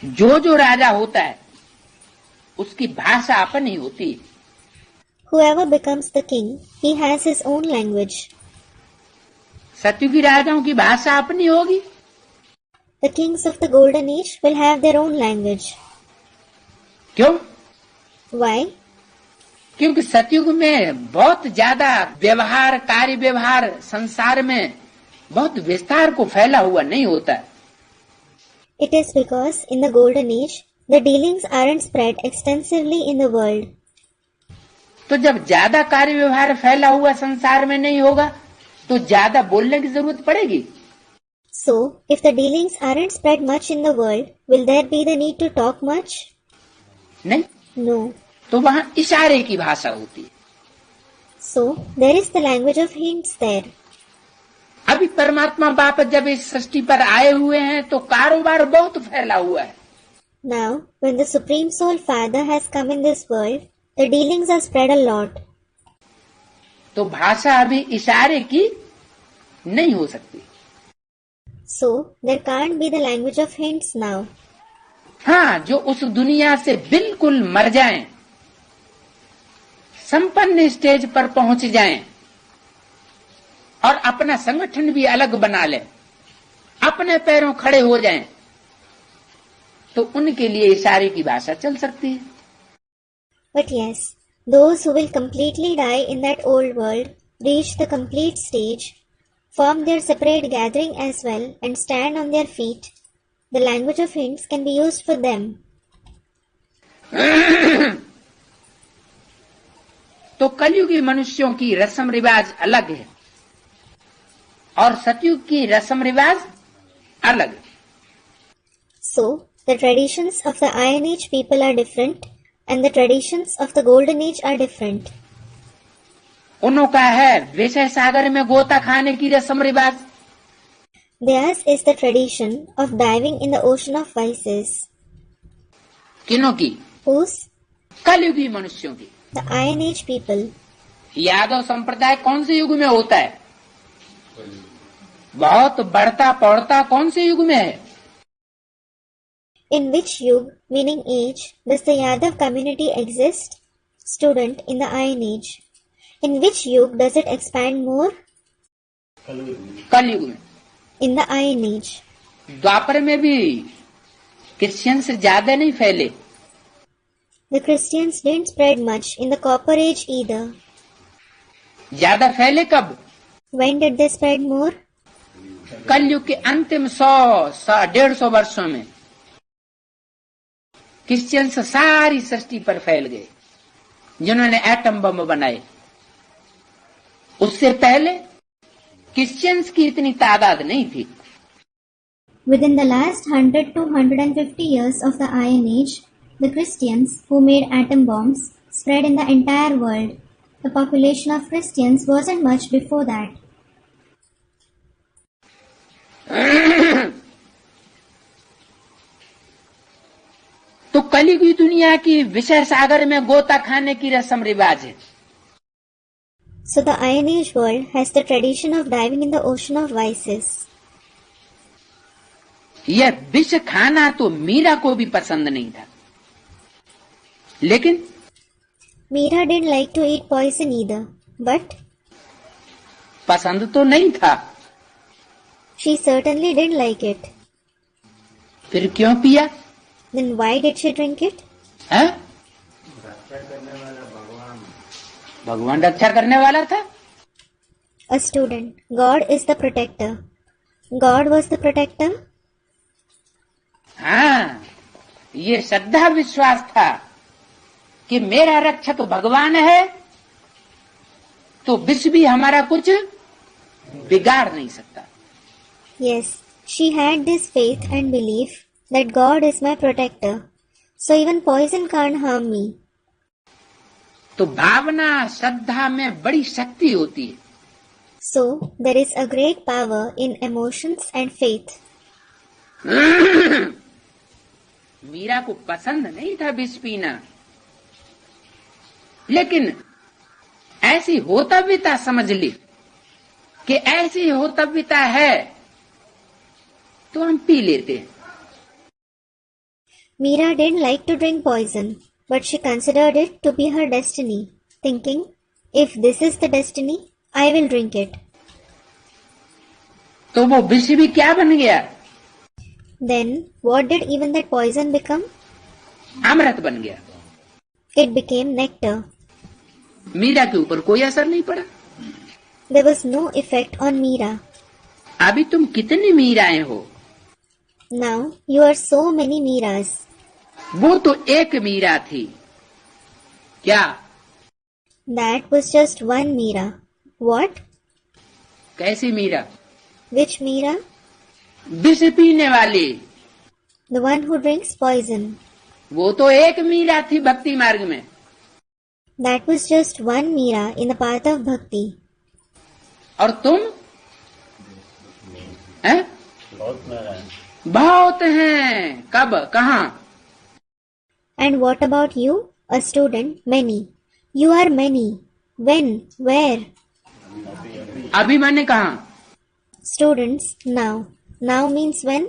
जो राजा होता है उसकी भाषा अपनी होती है। Whoever becomes the king, he has his own language. सतयुगी राजाओं की भाषा अपनी होगी। The kings of the golden age will have their own language. क्यों? Why? क्योंकि सतयुग में बहुत ज्यादा व्यवहार, कार्य व्यवहार संसार में बहुत विस्तार को फैला हुआ नहीं होता। It is because in the golden age, the dealings aren't spread extensively in the world. तो जब ज्यादा कार्य व्यवहार फैला हुआ संसार में नहीं होगा तो ज्यादा बोलने की जरूरत पड़ेगी। So, if the dealings aren't spread much in the world, will there be the need to talk much? नहीं। No. तो वहाँ इशारे की भाषा होती है। So, there is the language of hints there. अभी परमात्मा बाप जब इस सृष्टि पर आए हुए हैं तो कारोबार बहुत फैला हुआ है। Now, when the Supreme Soul Father has come in this world, the dealings are spread a lot. तो भाषा अभी इशारे की नहीं हो सकती। So, there can't be the language of hints now. हाँ, जो उस दुनिया से बिल्कुल मर जाएं, संपन्न स्टेज पर पहुंच जाएं और अपना संगठन भी अलग बना लें, अपने पैरों खड़े हो जाएं, तो उनके लिए इशारे की भाषा चल सकती है। But yes, those who will completely die in that old world, reach the complete stage, form their separate gathering as well and stand on their feet, the language of hints can be used for them. तो कलयुगी मनुष्यों की रस्म रिवाज अलग है और सतयुग की रस्म रिवाज अलग। So, the traditions of the Iron Age people are different and the traditions of the Golden Age are different. उनका है विषय सागर में गोता खाने की रस्म रिवाज। Theirs is the tradition of diving in the ocean of vices. किनों की? Whose? कलयुगी मनुष्यों की। The Iron Age people. Yadav संप्रदाय कौन से युग में होता है? बहुत बढ़ता पौड़ता कौन से युग में है? In which yug, meaning age, does the Yadav community exist? Student, in the Iron Age. In which yug does it expand more? कलयुग में। In the Iron Age. द्वापर में भी क्रिश्चियन से ज्यादा नहीं फैले। The Christians didn't spread much in the Copper Age either. ज्यादा फैले कब? When did they spread more? कलयुग के अंतिम 100-150 वर्षों में क्रिश्चियंस सारी सृष्टि पर फैल गए, जिन्होंने एटम बम बनाए। उससे पहले क्रिश्चियंस की इतनी तादाद नहीं थी। Within the last 100 to 150 years of the Iron Age, the Christians who made atom bombs spread in the entire world. The population of Christians wasn't much before that. तो कलयुगी दुनिया की विषय सागर में गोता खाने की रस्म रिवाज है। So the Iron Age world has the tradition of diving in the ocean of vices. यह विष खाना तो मीरा को भी पसंद नहीं था, लेकिन Meera didn't like to eat poison either, but पसंद तो नहीं था, she certainly didn't like it. फिर क्यों पिया? Then why did she drink it? है? भगवान रक्षा करने वाला था। A student. God is the protector. God was the protector? हाँ, ये श्रद्धा विश्वास था कि मेरा रक्षक भगवान है, तो विष भी हमारा कुछ बिगाड़ नहीं सकता। Yes, she had this faith and belief that God is my protector, so even poison can't harm me. तो भावना श्रद्धा में बड़ी शक्ति होती है। So, there is a great power in emotions and faith. Meera को पसंद नहीं था विष पीना, लेकिन ऐसी होतव्यता समझ ली कि ऐसी होतव्यता है तो हम पी लेते हैं। Meera didn't like to drink poison, but she considered it to be her destiny. thinking, if this is the destiny, I will drink it. तो वो विष भी क्या बन गया? Then what did even that poison become? अमृत बन गया। It became nectar. Meera के ऊपर कोई असर नहीं पड़ा। There was no effect on Meera. अभी तुम कितनी मीराएं हो? Now you are so many Meeras. वो तो एक मीरा थी। क्या? That was just one Meera. What? कैसी मीरा? Which Meera? विष पीने वाली। The one who drinks poison. वो तो एक मीरा थी भक्ति मार्ग में। That was just one Meera in the path of bhakti. और तुम? हैं? बहुत हैं। कब? कहाँ? And what about you? A student, many. You are many. When? Where? अभी मैंने कहा? Students, now. Now means when?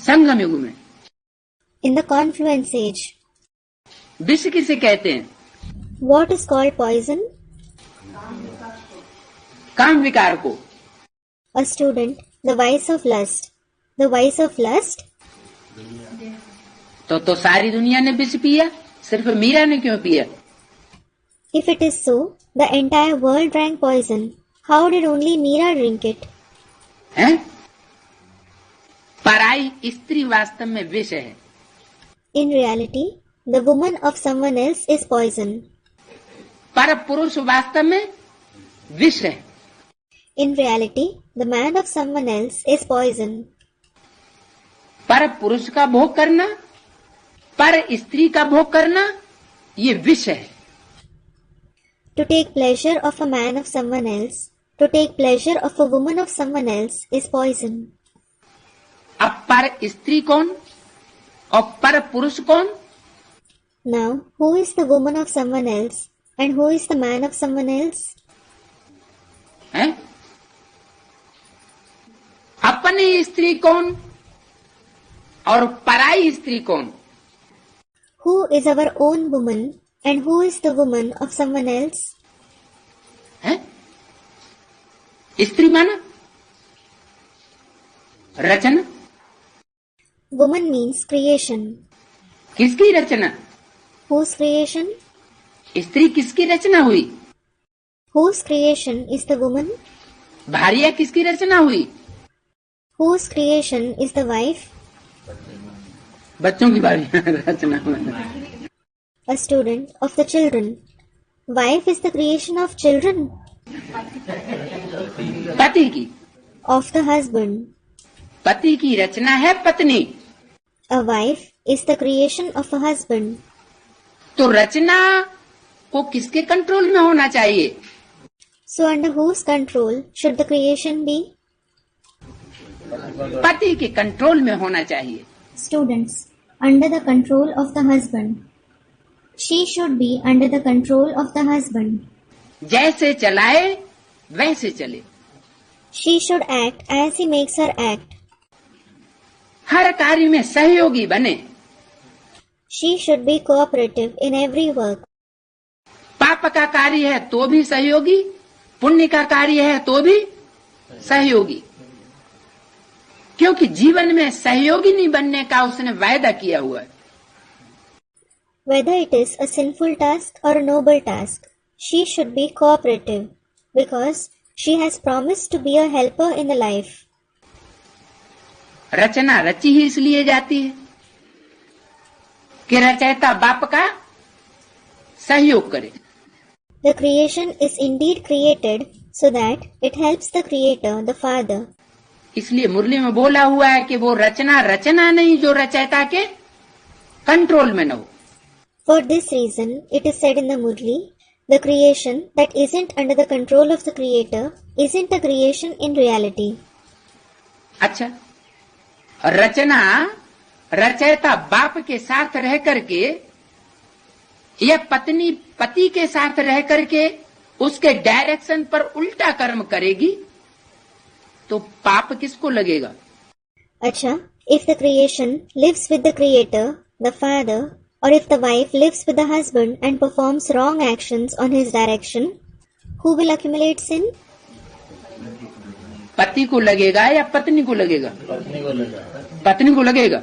संगम युग में। In the confluence age. विष किसे कहते हैं? What is called poison? काम विकार को। A student, the vice of lust. The vice of lust? तो सारी दुनिया ने विष पिया, सिर्फ मीरा ने क्यों पिया? If it is so, the entire world drank poison. How did only Meera drink it? हैं? पराई स्त्री वास्तव में विष है। In reality, the woman of someone else is poison. पर पुरुष वास्तव में विष है। In reality, the man of someone else is poison. पर पुरुष का भोग करना, पर स्त्री का भोग करना, ये विष है। To take pleasure of a man of someone else, to take pleasure of a woman of someone else is poison. अब पर स्त्री कौन और पर पुरुष कौन? Now, who is the woman of someone else and who is the man of someone else? हैं? अपनी स्त्री कौन और पराई स्त्री कौन? Who is our own woman and who is the woman of someone else? हैं? स्त्री माना रचना। Woman means creation. किसकी रचना? Whose creation? स्त्री किसकी रचना हुई? Whose creation is the woman? भार्या किसकी रचना हुई? Whose creation is the wife? बच्चों की भार्या रचना हुई। A student of the children. Wife is the creation of children. पति की। Of the husband. पति की रचना है पत्नी। A wife is the creation of a husband. तो रचना को किसके कंट्रोल में होना चाहिए? So under whose control should the creation be? पति के कंट्रोल में होना चाहिए। Students, under the control of the husband. She should be under the control of the husband. जैसे चलाए वैसे चले। She should act as he makes her act. हर कार्य में सहयोगी बने। She should be cooperative in every work. पाप का कार्य है तो भी सहयोगी, पुण्य का कार्य है तो भी सहयोगी। क्योंकि जीवन में सहयोगी नहीं बनने का उसने वायदा किया हुआ है। Whether it is a sinful task or a noble task, she should be cooperative because she has promised to be a helper in the life. रचना रची ही इसलिए जाती है कि रचयिता बाप का सहयोग करे। The creation is indeed created so that it helps the creator, the father. इसलिए मुरली में बोला हुआ है कि वो रचना रचना नहीं जो रचयिता के कंट्रोल में न हो। For this reason, it is said in the Murli, the creation that isn't under the control of the creator isn't a creation in reality. अच्छा, रचना रचयिता बाप के साथ रह करके या पत्नी पति के साथ रह करके उसके डायरेक्शन पर उल्टा कर्म करेगी तो पाप किसको लगेगा? Acha, if the creation lives with the creator, the father, Or if the wife lives with the husband and performs wrong actions on his direction, who will accumulate sin? पति को लगेगा या पत्नी को लगेगा? पत्नी को लगा। पत्नी को लगेगा।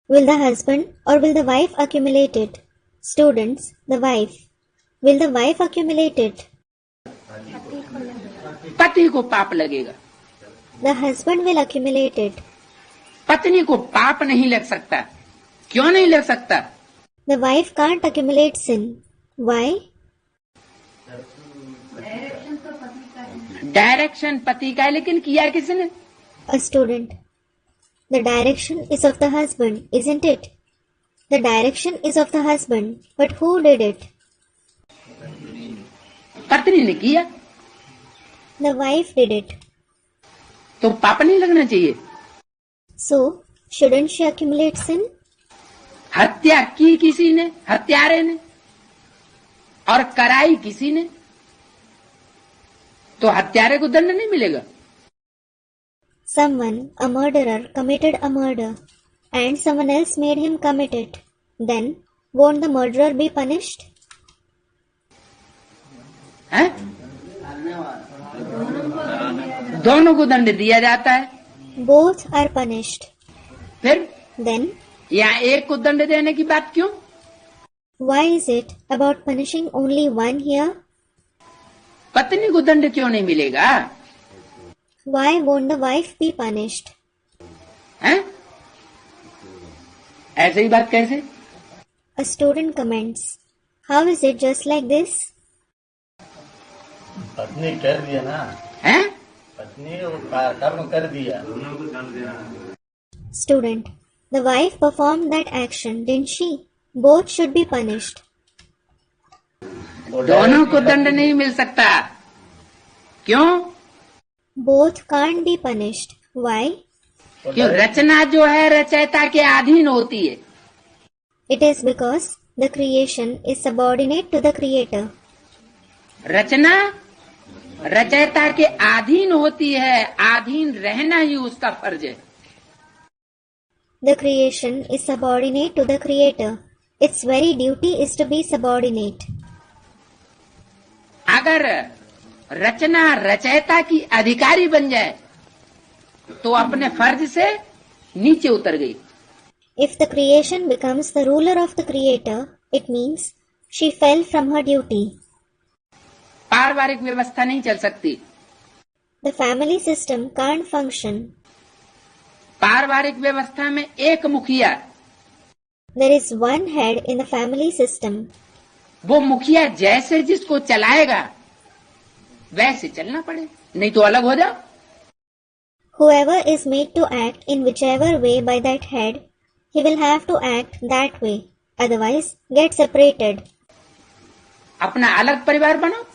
Will the husband or will the wife accumulate it? Students, the wife. Will the wife accumulate it? पति को पाप लगेगा। The husband will accumulate it. पत्नी को पाप नहीं लग सकता। क्यों नहीं लग सकता? The wife can't accumulate sin. Why? Direction पति का है, लेकिन किया किसने? A student. The direction is of the husband, isn't it? The direction is of the husband, but who did it? पत्नी ने किया, The wife did it. तो पाप नहीं लगना चाहिए। So, shouldn't she accumulate sin? हत्या की किसी ने, हत्यारे ने, और कराई किसी ने, तो हत्यारे को दंड नहीं मिलेगा। Someone, a murderer, committed a murder, and someone else made him commit it. Then, won't the murderer be punished? हैं? दोनों को दंड दिया जाता है। Both are punished. फिर Then, यहाँ एक को दंड देने की बात क्यों? why is it about punishing only one here? पत्नी को दंड क्यों नहीं मिलेगा? Why won't the wife be punished? हैं? ऐसे ही बात कैसे? A student comments, how is it just like this? पत्नी कर दिया ना, हैं? पत्नी वो कर्म कर दिया। Student, the wife performed that action, didn't she? Both should be punished. दोनों को दंड नहीं मिल सकता। क्यों? Both can't be punished. Why? क्यों? रचना जो है रचयिता के अधीन होती है। It is because the creation is subordinate to the creator. रचना रचयिता के अधीन होती है, अधीन रहना ही उसका फर्ज है। The creation is subordinate to the creator. Its very duty is to be subordinate. अगर रचना रचयिता की अधिकारी बन जाए तो अपने फर्ज से नीचे उतर गई। If the creation becomes the ruler of the creator, it means she fell from her duty. पारिवारिक व्यवस्था नहीं चल सकती। The family system can't function. पारिवारिक व्यवस्था में एक मुखिया, There is one head in the family system. वो मुखिया जैसे जिसको चलाएगा वैसे चलना पड़े, नहीं तो अलग हो जाओ। Whoever is made to act in whichever way by that head, he will have to act that way. Otherwise, get separated अपना अलग परिवार बनाओ।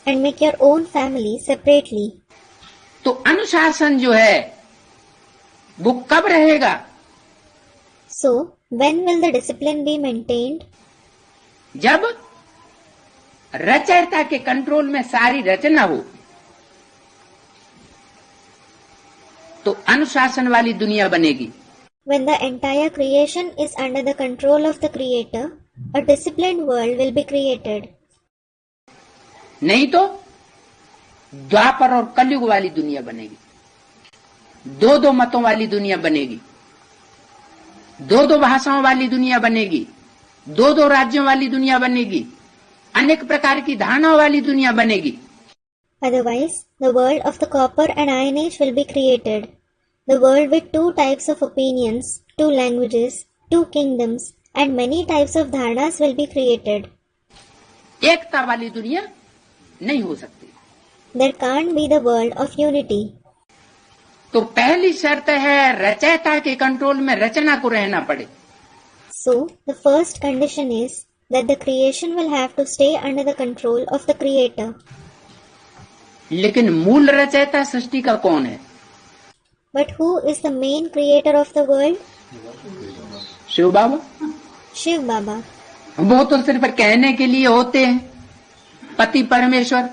and make your own family separately. तो अनुशासन जो है वो कब रहेगा? So, when will the discipline be maintained? जब रचयिता के कंट्रोल में सारी रचना हो, तो अनुशासन वाली दुनिया बनेगी। When the entire creation is under the control of the creator, a disciplined world will be created. नहीं तो द्वापर और कलयुग वाली दुनिया बनेगी, दो दो मतों वाली दुनिया बनेगी, दो दो भाषाओं वाली दुनिया बनेगी, दो दो राज्यों वाली दुनिया बनेगी, अनेक प्रकार की धारणाओं वाली दुनिया बनेगी। Otherwise, the world of the copper and iron age will be created. The world with two types of opinions, two languages, two kingdoms, and many types of dharnas will be created. एकता वाली दुनिया नहीं हो सकती। There can't be the world of unity. तो पहली शर्त है रचयिता के कंट्रोल में रचना को रहना पड़े। So, the first condition is that the creation will have to stay under the control of the creator. लेकिन मूल रचयिता सृष्टि का कौन है? But who is the main creator of the world? Shiv Baba. Shiv Baba. वो तो सिर्फ कहने के लिए होते हैं, पति परमेश्वर।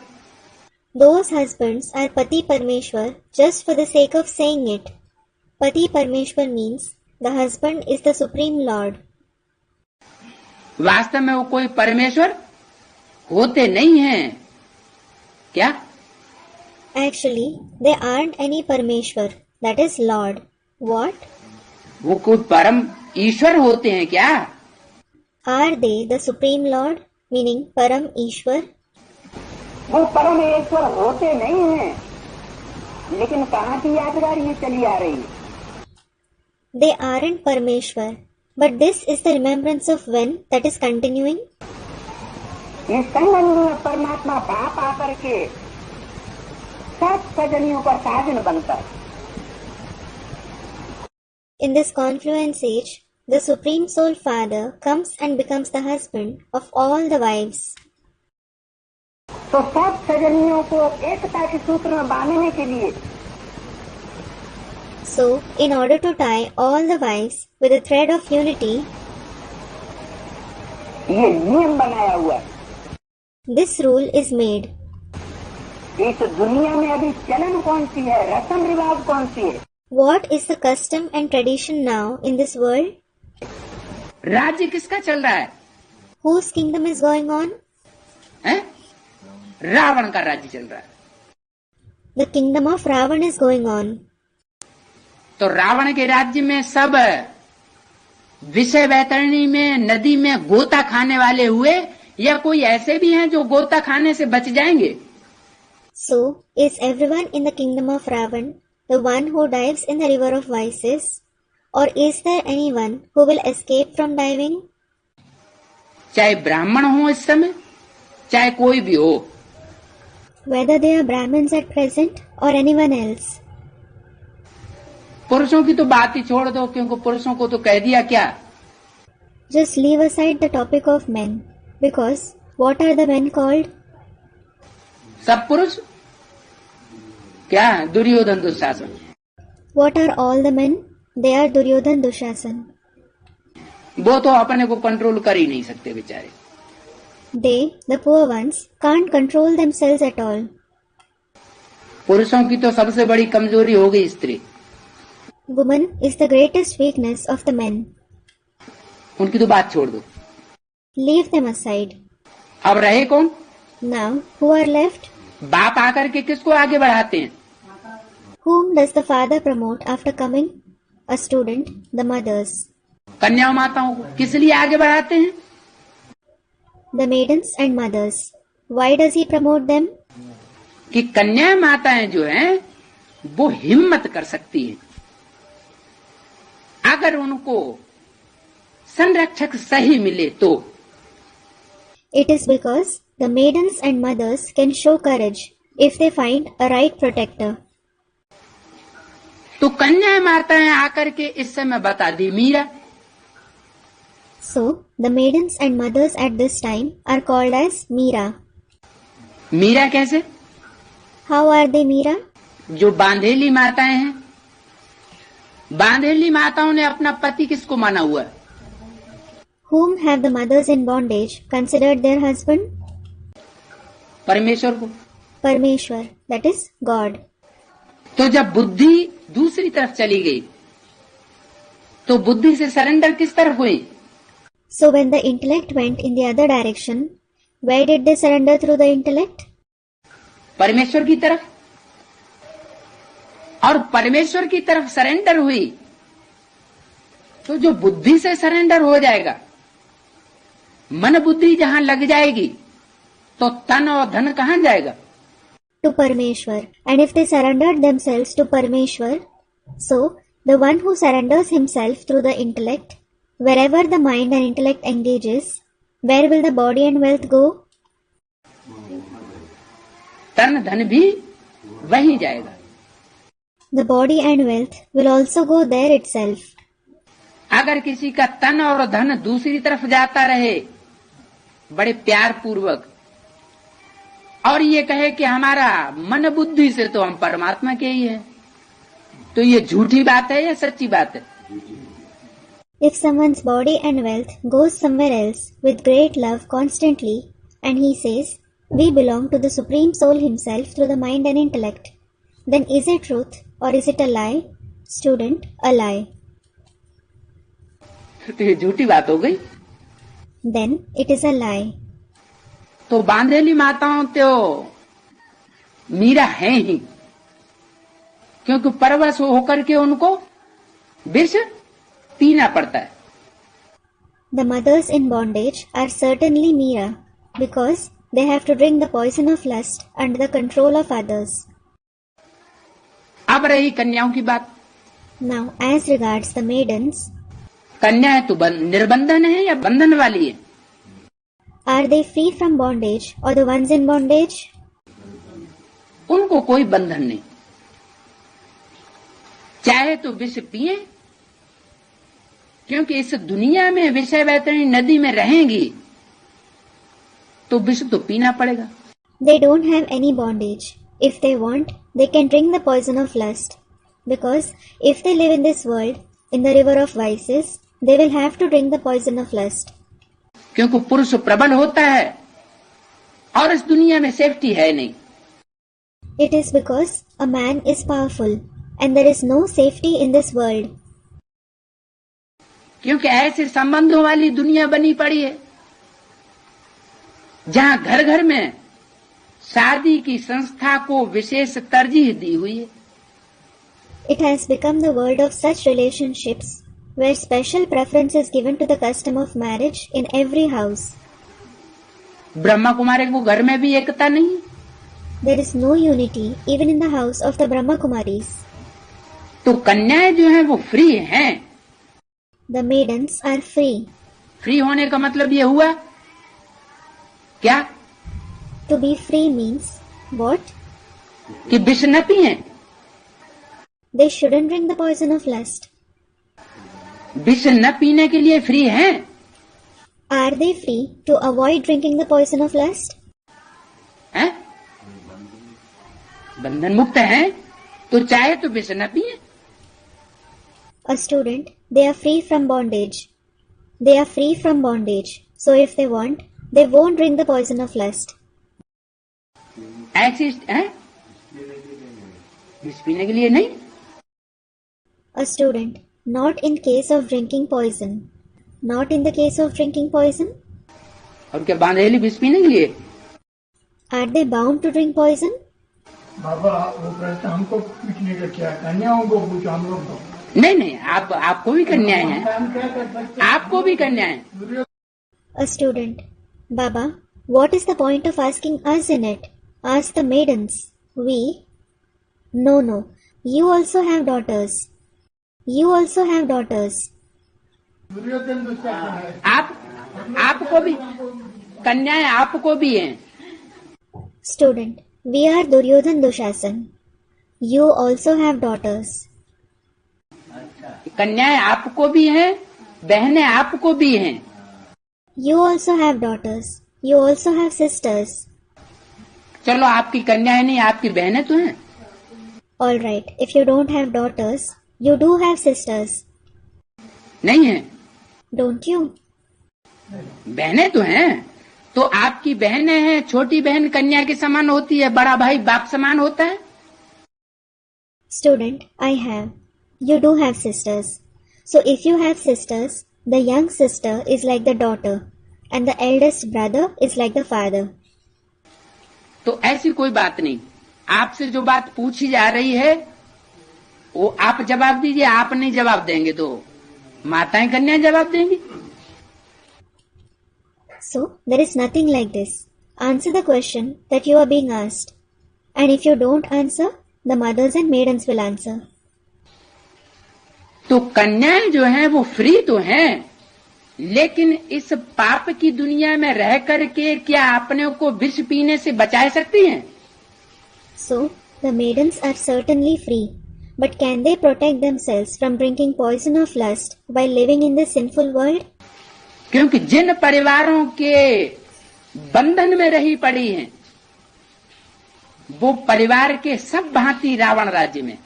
Those husbands are Pati Parmeshwar just for the sake of saying it. Pati Parmeshwar means the husband is the Supreme Lord. वास्तव में वो कोई परमेश्वर होते नहीं हैं क्या? Actually, they aren't any Parameshwar, that is Lord. What? वो कोई परम ईश्वर होते हैं क्या? Are they the Supreme Lord, meaning Param Ishwar? वो परमेश्वर होते नहीं हैं, लेकिन कहाँ की यादगार ये चली आ रही है। They aren't Parameshwar, but this is the remembrance of when that is continuing. इस संगम में परमात्मा बाप आकर के सब सजनियों का साधन बनता है। In this confluence age, the Supreme Soul Father comes and becomes the husband of all the wives. तो सब सजनियों को एकता के सूत्र में बांधने के लिए So, in order to tie all the wives with a thread of unity, ये नियम बनाया हुआ है। this rule is made. इस दुनिया में अभी चलन कौन सी है, रस्म रिवाज कौन सी है? What is the custom and tradition now in this world? राज्य किसका चल रहा है? Whose kingdom is going on? हैं? रावण का राज्य चल रहा है। The kingdom of Ravan is going on. तो रावण के राज्य में सब विषय वैतरणी में, नदी में गोता खाने वाले हुए, या कोई ऐसे भी हैं जो गोता खाने से बच जाएंगे? So, is everyone in the kingdom of Ravan the one who dives in the river of vices? Or is there anyone who will escape from diving? चाहे ब्राह्मण हो इस समय, चाहे कोई भी हो, Whether they are Brahmins at present or anyone else. पुरुषों की तो बात ही छोड़ दो, क्योंकि पुरुषों को तो कह दिया क्या? Just leave aside the topic of men, because what are the men called? सब पुरुष क्या? Duryodhan Dushasan. What are all the men? They are Duryodhan Dushasan. वो तो अपने को कंट्रोल कर ही नहीं सकते बेचारे। They, the poor ones, can't control themselves at all. पुरुषों की तो सबसे बड़ी कमजोरी हो गई स्त्री। Woman is the greatest weakness of the men. उनकी तो बात छोड़ दो। Leave them aside. अब रहे कौन? Now, who are left? बाप आकर के किसको आगे बढ़ाते हैं? Whom does the father promote after coming? A student, the mothers. कन्या माताओं को किस लिए आगे बढ़ाते हैं? The maidens and mothers. Why does he promote them? कि कन्या माताएं जो हैं वो हिम्मत कर सकती हैं, अगर उनको संरक्षक सही मिले तो। It is because the maidens and mothers can show courage if they find a right protector. तो कन्या माताएं आकर के इस समय बता दी Meera. So, the maidens and mothers at this time are called as Meera. Meera कैसे? How are they Meera? जो बांधेली माताएं हैं, बांधेली माताओं ने अपना पति किसको माना हुआ है? Whom have the mothers in bondage considered their husband? परमेश्वर को। Parameshwar, that is God. तो जब बुद्धि दूसरी तरफ चली गई तो बुद्धि से सरेंडर किस तरफ हुई? So when the intellect went in the other direction, where did they surrender through the intellect? परमेश्वर की तरफ। और परमेश्वर की तरफ सरेंडर हुई तो जो बुद्धि से सरेंडर हो जाएगा, मन बुद्धि जहां लग जाएगी तो तन और धन कहां जाएगा? To Parameshwar. And if they surrendered themselves to Parameshwar, so the one who surrenders himself through the intellect, wherever the mind and intellect engages, where will the body and wealth go? तन धन भी वहीं जाएगा। The body and wealth will also go there itself. अगर किसी का तन और धन दूसरी तरफ जाता रहे बड़े प्यार पूर्वक, और ये कहे कि हमारा मन बुद्धि से तो हम परमात्मा के ही हैं, तो ये झूठी बात है या सच्ची बात है? If someone's body and wealth goes somewhere else with great love constantly, and he says, we belong to the Supreme Soul himself through the mind and intellect, then is it truth or is it a lie? Student, a lie. तो ये झूठी बात हो गई। then it is a lie. तो बांधेली माताओं तो मीरा है ही, क्योंकि परवश होकर के उनको विष पीना पड़ता है। The mothers in bondage are certainly Meera because they have to drink the poison of lust under the control of others. अब रही कन्याओं की बात। Now, as regards the maidens, कन्याएं तो निर्बंधन है या बंधन वाली है? are they free from bondage or the ones in bondage? उनको कोई बंधन नहीं, चाहे तो विष पिए, क्योंकि इस दुनिया में विषय वैतरणी नदी में रहेंगी तो विष तो पीना पड़ेगा। They don't have any bondage. If they want, they can drink the poison of lust. Because if they live in this world, in the river of vices, they will have to drink the poison of lust. क्योंकि पुरुष प्रबल होता है और इस दुनिया में safety है नहीं। It is because a man is powerful and there is no safety in this world. क्योंकि ऐसे संबंधों वाली दुनिया बनी पड़ी है जहां घर घर में शादी की संस्था को विशेष तरजीह दी हुई है। It has become the world of such relationships where special preference is given to the custom of marriage in every house. Brahma Kumari को घर में भी एकता नहीं। There is no unity even in the house of the Brahma Kumaris. तो कन्याएं जो हैं वो फ्री हैं। The maidens are free. Free होने का मतलब ये हुआ क्या? To be free means what? कि विष न पिए। They shouldn't drink the poison of lust. विष न पीने के लिए फ्री हैं। Are they free to avoid drinking the poison of lust? हैं? बंधन मुक्त हैं तो चाहे तो विष न पिए। A student, they are free from bondage. They are free from bondage. So if they want, they won't drink the poison of lust. ऐसी हैं? विष पीने के लिए नहीं। A student, not in case of drinking poison. Not in the case of drinking poison. और क्या बांधेली विष पीने के लिए? Are they bound to drink poison? बाबा वो प्रश्न हमको पूछने का क्या, कन्याओं को पूछो, हम लोग को नहीं नहीं, आपको भी कन्याएं हैं, आपको भी कन्याएं। A student, Baba, what is the point of asking us in it? Ask the maidens. We? No. You also have daughters. You also have daughters. Duryodhan Dushasan है। आपको भी कन्याएं, आपको भी हैं। Student, we are Duryodhan Dushasan. You also have daughters. कन्याएं आपको भी हैं, बहनें आपको भी हैं। You also have daughters. You also have sisters. चलो आपकी कन्याएं नहीं, आपकी बहनें तो हैं। All right, if you don't have daughters, you do have sisters. नहीं है? Don't you? बहनें तो हैं। तो आपकी बहनें हैं, छोटी बहन कन्या के समान होती है, बड़ा भाई बाप समान होता है। Student, I have. You do have sisters. So if you have sisters, the young sister is like the daughter and the eldest brother is like the father. तो ऐसी कोई बात नहीं। आपसे जो बात पूछी जा रही है वो आप जवाब दीजिए। आप नहीं जवाब देंगे तो माताएं कन्याएं जवाब देंगी। So there is nothing like this. Answer the question that you are being asked. And if you don't answer, the mothers and maidens will answer. तो कन्याएं जो हैं वो फ्री तो हैं, लेकिन इस पाप की दुनिया में रह करके क्या अपने को विष पीने से बचा सकती हैं? So the maidens are certainly free, but can they protect themselves from drinking poison of lust while living in this sinful world? क्योंकि जिन परिवारों के बंधन में रही पड़ी हैं वो परिवार के सब भांति रावण राज्य में।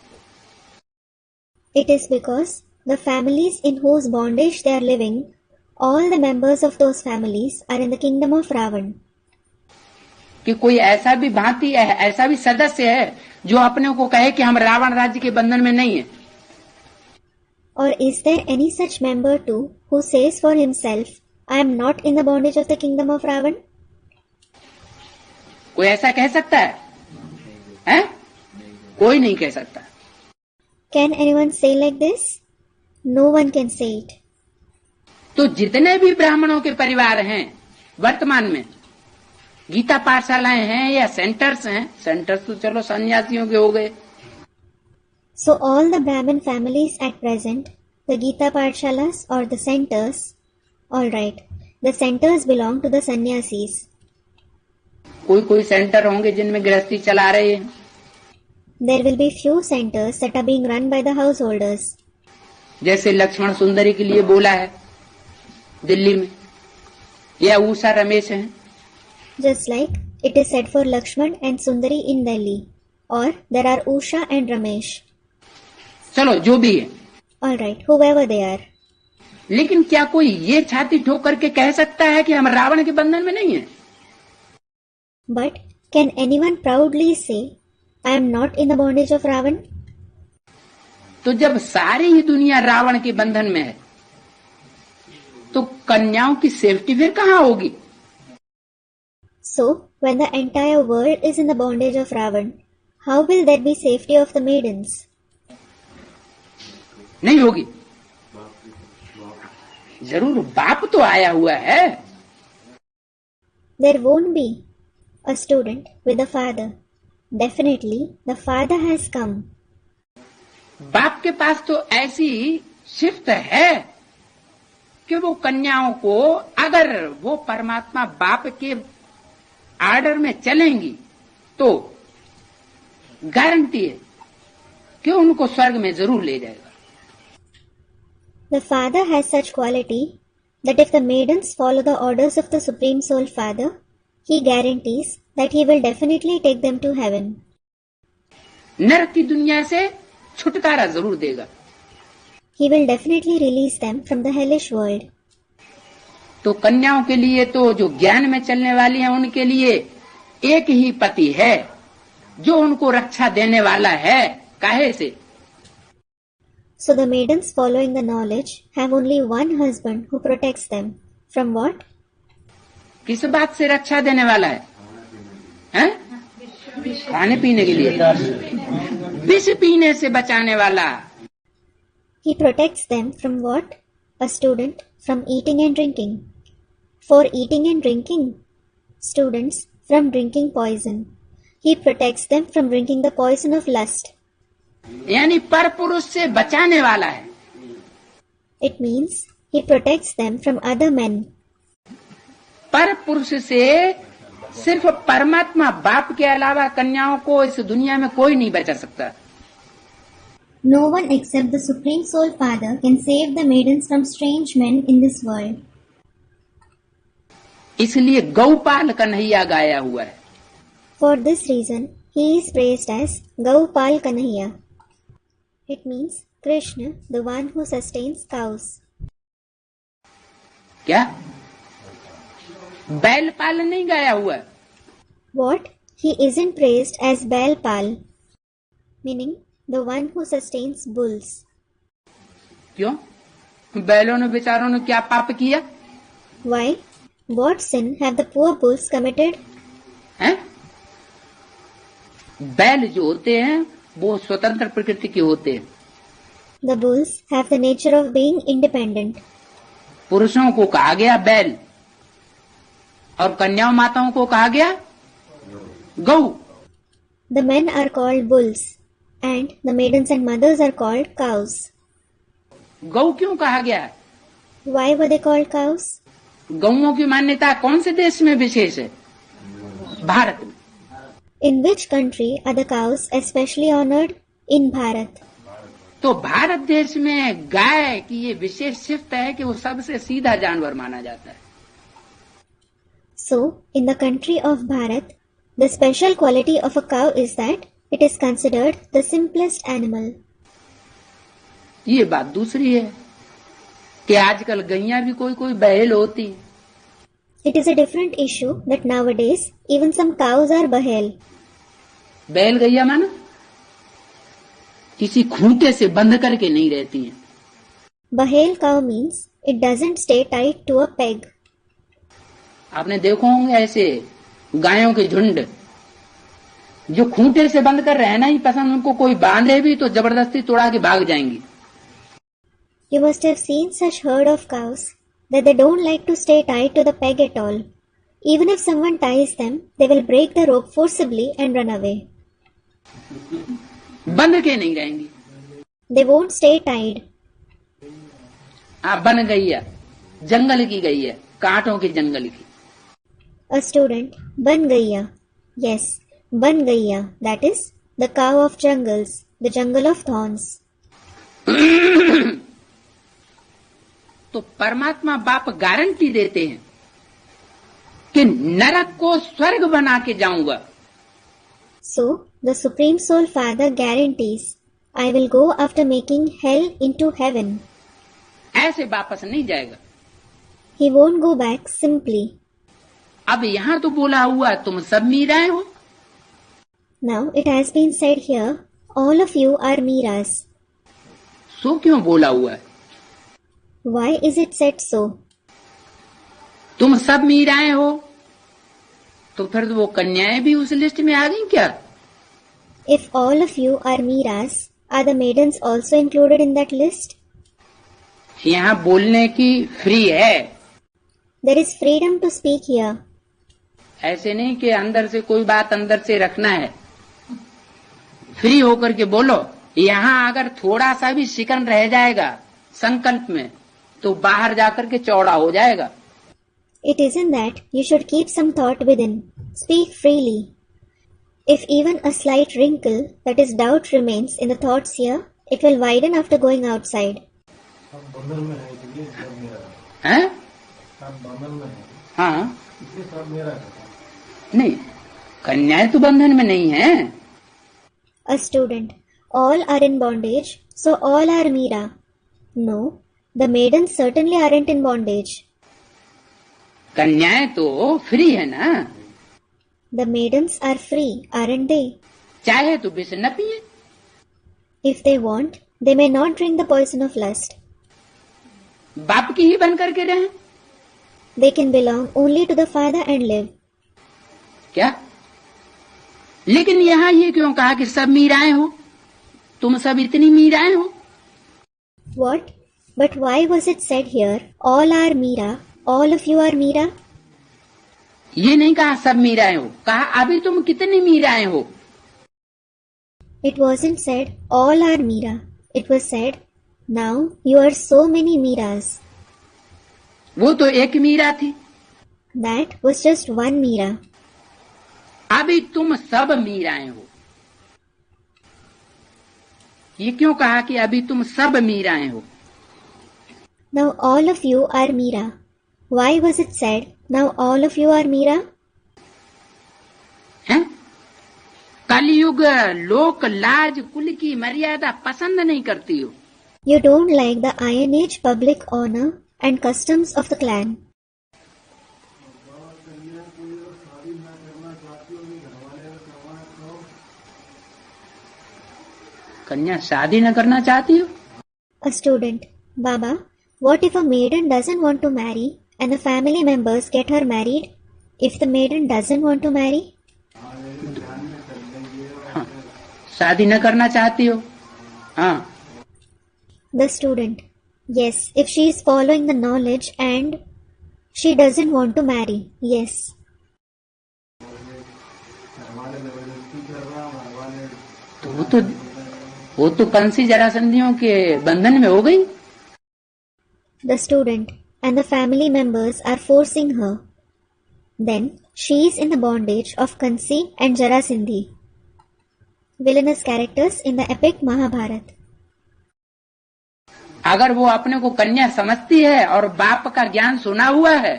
It is because the families in whose bondage they are living, all the members of those families are in the kingdom of Ravan. कि कोई ऐसा भी भांति है, ऐसा भी सदस्य है जो अपने को कहे कि हम रावण राज्य के बंधन में नहीं है। Or is there any such member too who says for himself, I am not in the bondage of the kingdom of Ravan? कोई ऐसा कह सकता है? हैं? कोई नहीं कह सकता। Can anyone say like this? No one can say it. तो जितने भी ब्राह्मणों के परिवार हैं वर्तमान में, गीता पाठशालाएं हैं या सेंटर्स हैं, सेंटर्स तो चलो सन्यासियों के हो गए। So all the Brahmin families at present, the Gita Pathshalas or the centers, alright, the centers belong to the sannyasis. कोई कोई सेंटर होंगे जिनमें गृहस्थी चला रहे हैं। There will be few centers that are being run by the householders. जैसे लक्ष्मण सुंदरी के लिए बोला है दिल्ली में, या उषा रमेश हैं। Just like it is said for Lakshman and Sundari in Delhi, or there are Usha and Ramesh. चलो जो भी है, Alright, whoever they are. लेकिन क्या कोई ये छाती ठोक करके कह सकता है कि हम रावण के बंधन में नहीं है? But can anyone proudly say, I am not in the bondage of Ravan? तो जब सारी ही दुनिया रावण के बंधन में है, तो कन्याओं की सेफ्टी फिर कहाँ होगी? So, when the entire world is in the bondage of Ravan, how will there be safety of the maidens? नहीं होगी। जरूर बाप तो आया हुआ है। There won't be a student with a father. Definitely, the father has come. बाप के पास तो ऐसी शिफ्ट है कि वो कन्याओं को, अगर वो परमात्मा बाप के आर्डर में चलेंगी तो गारंटी है कि उनको स्वर्ग में जरूर ले जाएगा। The father has such quality that if the maidens follow the orders of the Supreme Soul Father, he guarantees that he will definitely take them to heaven. नरक की दुनिया से छुटकारा जरूर देगा। He will definitely release them from the hellish world. तो कन्याओं के लिए तो जो ज्ञान में चलने वाली हैं, उनके लिए एक ही पति है जो उनको रक्षा देने वाला है। काहे से? So the maidens following the knowledge have only one husband who protects them. From what? किस बात से रक्षा देने वाला है? हैं? खाने पीने के लिए, विष पीने से बचाने वाला। He protects them from what? A student from eating and drinking. For eating and drinking, students from drinking poison. He protects them from drinking the poison of lust. यानी पर पुरुष से बचाने वाला है। It means he protects them from other men. पर पुरुष से सिर्फ परमात्मा बाप के अलावा कन्याओं को इस दुनिया में कोई नहीं बचा सकता। No one except the Supreme Soul Father can save the maidens from strange men in this world. इसलिए गौपाल कन्हैया गाया हुआ है। For this reason, he is praised as Gaupal Kanhaiya. It means Krishna, the one who sustains cows. क्या बैल पाल नहीं गाया हुआ है? What? He isn't praised as Balpal, meaning the one who sustains bulls. क्यों? बैलों ने बेचारों ने क्या पाप किया? Why? What sin have the poor bulls committed? हैं? बैल जो होते हैं वो स्वतंत्र प्रकृति के होते हैं। The bulls have the nature of being independent. पुरुषों को कहा गया बैल और कन्याओं माताओं को कहा गया गौ। The men are called bulls and the maidens and mothers are called cows. गौ क्यों कहा गया? Why were they called cows? गौओं की मान्यता कौन से देश में विशेष है? भारत में। In which country are the cows especially honored? In Bharat. तो भारत देश में गाय की ये विशेष शिफ्ट है कि वो सबसे सीधा जानवर माना जाता है। So, in the country of Bharat, the special quality of a cow is that it is considered the simplest animal. ये बात दूसरी है कि आजकल गैया भी कोई कोई बैल होती है। It is a different issue that nowadays even some cows are bahel. बैल गैया माना किसी खूंटे से बंध करके नहीं रहती है। Bahel cow means it doesn't stay tied to a peg. आपने देखो होंगे ऐसे गायों के झुंड जो खूंटे से बंद कर रहना ही पसंद, उनको कोई बांधे भी तो जबरदस्ती तोड़ा के भाग जाएंगी। You must have seen such herd of cows that they don't like to stay tied to the peg at all. Even if someone ties them, they will break the rope forcibly and run away. बंध के नहीं रहेंगी। They won't stay tied. आप बन गई है, जंगल की गई है, कांटों के जंगल की। A student, ban gaiya. Yes, ban gaiya. That is the cow of jungles, the jungle of thorns. तो परमात्मा बाप गारंटी देते हैं कि नरक को स्वर्ग बना के जाऊंगा। So, the Supreme Soul Father guarantees, I will go after making hell into heaven. ऐसे वापस नहीं जाएगा। He won't go back simply. अब यहाँ तो बोला हुआ तुम सब मीराएं हो। Now, it has been said here, all of you are Meeras. सो क्यों बोला हुआ है? Why is it said so? तुम सब मीराएं हो तो फिर तो वो कन्याएं भी उस लिस्ट में आ गई क्या? If all of you are Meeras, are the maidens also included in that list? यहाँ बोलने की फ्री है। There is freedom to speak here. ऐसे नहीं कि अंदर से कोई बात अंदर से रखना है, फ्री होकर के बोलो। यहाँ अगर थोड़ा सा भी शिकन रह जाएगा संकल्प में तो बाहर जाकर के चौड़ा हो जाएगा। It isn't that you should keep some thought within. Speak freely. If even a slight wrinkle, that is doubt, remains in the thoughts here, it will widen after going outside. हैं? हाँ, नहीं, कन्याएं तो बंधन में नहीं है। A student. All are in bondage, so all are Meera. No, the maidens certainly aren't in bondage. कन्याएं तो फ्री है ना। The maidens are free, aren't they? चाहे तो विष न पिए। If they want, they may not drink the poison of lust. बाप की ही बन करके रहें। They can belong only to the Father and live. क्या? लेकिन यहाँ ये क्यों कहा कि सब मीराएं हो? तुम सब इतनी मीराएं हो? What? But why was it said here, all are Meera, all of you are Meera? ये नहीं कहा सब मीराएं हो, कहा अभी तुम कितनी मीराएं हो। It wasn't said, all are Meera. It was said, now you are so many Meeras. वो तो एक मीरा थी। That was just one Meera. अभी तुम सब मीराएं हो। ये क्यों कहा कि अभी तुम सब मीराएं हो? Now all of you are Meera. Why was it said, now all of you are Meera? हैं? कलयुग लोक लाज कुल की मर्यादा पसंद नहीं करती हो। You don't like the Iron Age public honor and customs of the clan. कन्या शादी न करना चाहती हो? A student. Baba, what if a maiden doesn't want to marry and the family members get her married? If the maiden doesn't want to marry? हाँ, शादी न करना चाहती हो? हाँ। The student. Yes, if she is following the knowledge and she doesn't want to marry. Yes. तो वो तो कंसी जरासंधियों के बंधन में हो गई। The student and the family members are forcing her. Then she is in the bondage of Kansi and Jarasindhi, villainous characters in the epic Mahabharata. अगर वो अपने को कन्या समझती है और बाप का ज्ञान सुना हुआ है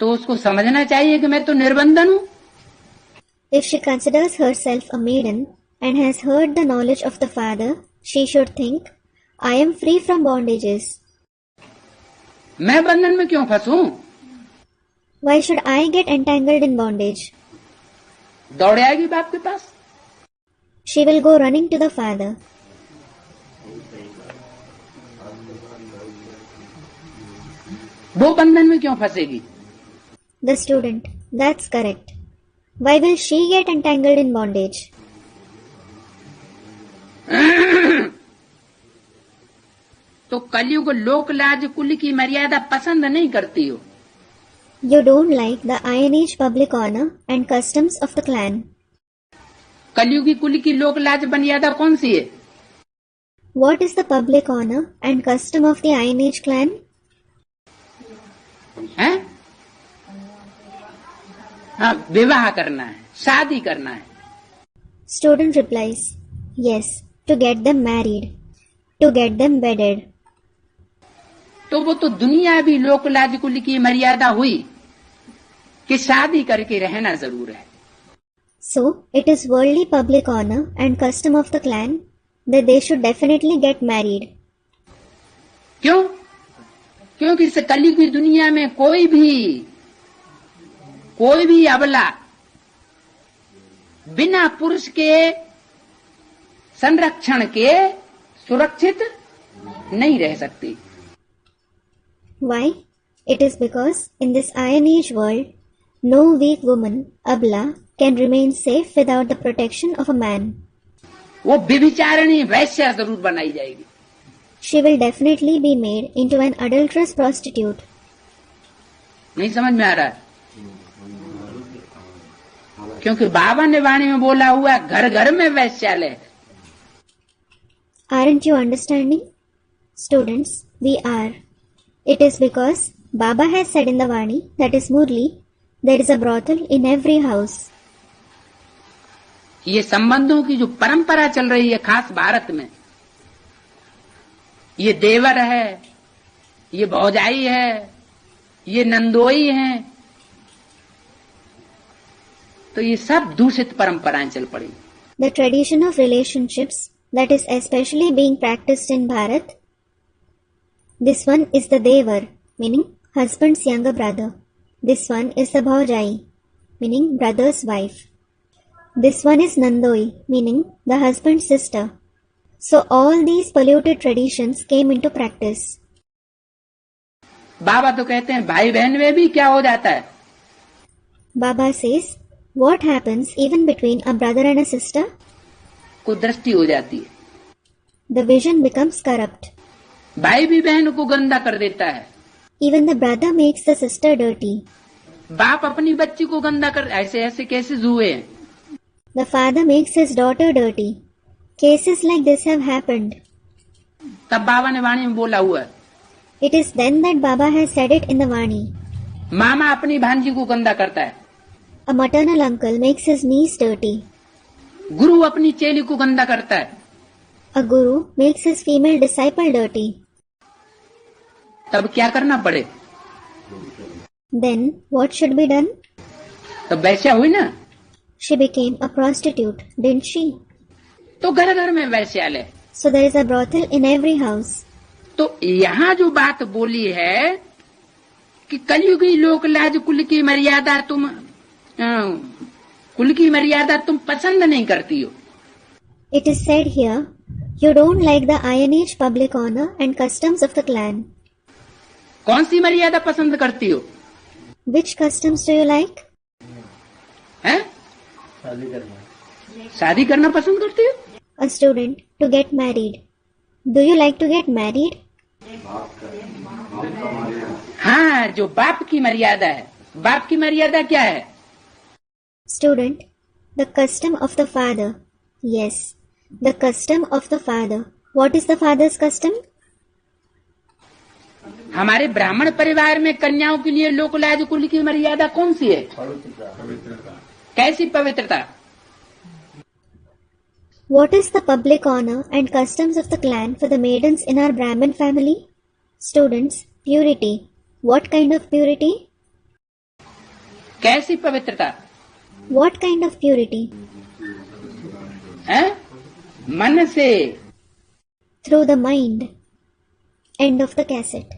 तो उसको समझना चाहिए कि मैं तो निर्बंधन हूँ। If she considers herself a maiden and has heard the knowledge of the Father, she should think, I am free from bondages. मैं बंधन में क्यों फंसूं? Why should I get entangled in bondage? दौड़ आएगी बाप के पास। She will go running to the Father. वो बंधन में क्यों फंसेगी? The student. That's correct. Why will she get entangled in bondage? तो कलयुग लोक लाज कुल की मर्यादा पसंद नहीं करती हो। You don't like the Iron Age public honor and customs of the clan. कलयुगी कुल की लोक लाज मर्यादा कौन सी है? What is the public honor and custom of the Iron Age clan? हैं? हाँ, विवाह करना है, शादी करना है। Student replies, yes, to get them married, to get them wedded. तो वो तो दुनिया भी लोक लाज कुल की मर्यादा हुई कि शादी करके रहना जरूर है। So, it is worldly public honor and custom of the clan that they should definitely get married. क्यों? क्योंकि इस कलयुग की दुनिया में कोई भी अबला बिना पुरुष के संरक्षण के सुरक्षित नहीं रह सकती। Why? It is because in this Iron Age world, no weak woman, abla, can remain safe without the protection of a man. वो व्यभिचारिणी वैश्या जरूर बनाई जाएगी। She will definitely be made into an adulterous prostitute. नहीं समझ में आ रहा है? क्योंकि बाबा ने वाणी में बोला हुआ है, घर घर में वैश्यालय। Aren't you understanding? Students, we are. It is because Baba has said in the Vani, that is Murli, there is a brothel in every house. ये संबंधों की जो परंपरा चल रही है खास भारत में, ये देवर है, ये भौजाई है, ये नंदोई है, तो ये सब दूषित परंपराएं चल पड़ी। The tradition of relationships that is especially being practiced in Bharat, this one is the Devar, meaning husband's younger brother. This one is the Bhaujai, meaning brother's wife. This one is Nandoi, meaning the husband's sister. So all these polluted traditions came into practice. बाबा तो कहते हैं भाई बहन में भी क्या हो जाता है? Baba says, what happens even between a brother and a sister? कुदृष्टि हो जाती है। The vision becomes corrupt. भाई भी बहन को गंदा कर देता है। Even the brother makes the sister dirty. बाप अपनी बच्ची को गंदा कर, ऐसे ऐसे केसेस हुए हैं। The father makes his daughter dirty. Cases like this have happened. तब बाबा ने वाणी में बोला हुआ है। It is then that Baba has said it in the Vani. मामा अपनी भांजी को गंदा करता है। A maternal uncle makes his niece dirty. गुरु अपनी चेली को गंदा करता है। A guru makes his female disciple dirty. तब क्या करना पड़े? Then what should be done? तब वैश्या हुई ना। She became a prostitute, didn't she? तो घर घर में वैश्यालय। So there is a brothel in every house. तो यहाँ जो बात बोली है कि कलयुगी लोक लाज कुल की मर्यादा तुम पसंद नहीं करती हो। It is said here, you don't like the Iron Age public honor and customs of the clan. कौन सी मर्यादा पसंद करती हो? Which customs do you like? हैं? शादी करना पसंद करती हो? A student, to get married. Do you like to get married? हाँ, जो बाप की मर्यादा है। बाप की मर्यादा क्या है? Student, the custom of the father. Yes, the custom of the father. What is the father's custom? हमारे ब्राह्मण परिवार में कन्याओं के लिए लोक लाज कुल की मर्यादा कौन सी है? कैसी पवित्रता? What is the public honor and customs of the clan for the maidens in our Brahmin family? Students, purity. What kind of purity? कैसी पवित्रता? What kind of purity? हैं? मन से। Through the mind. End of the cassette.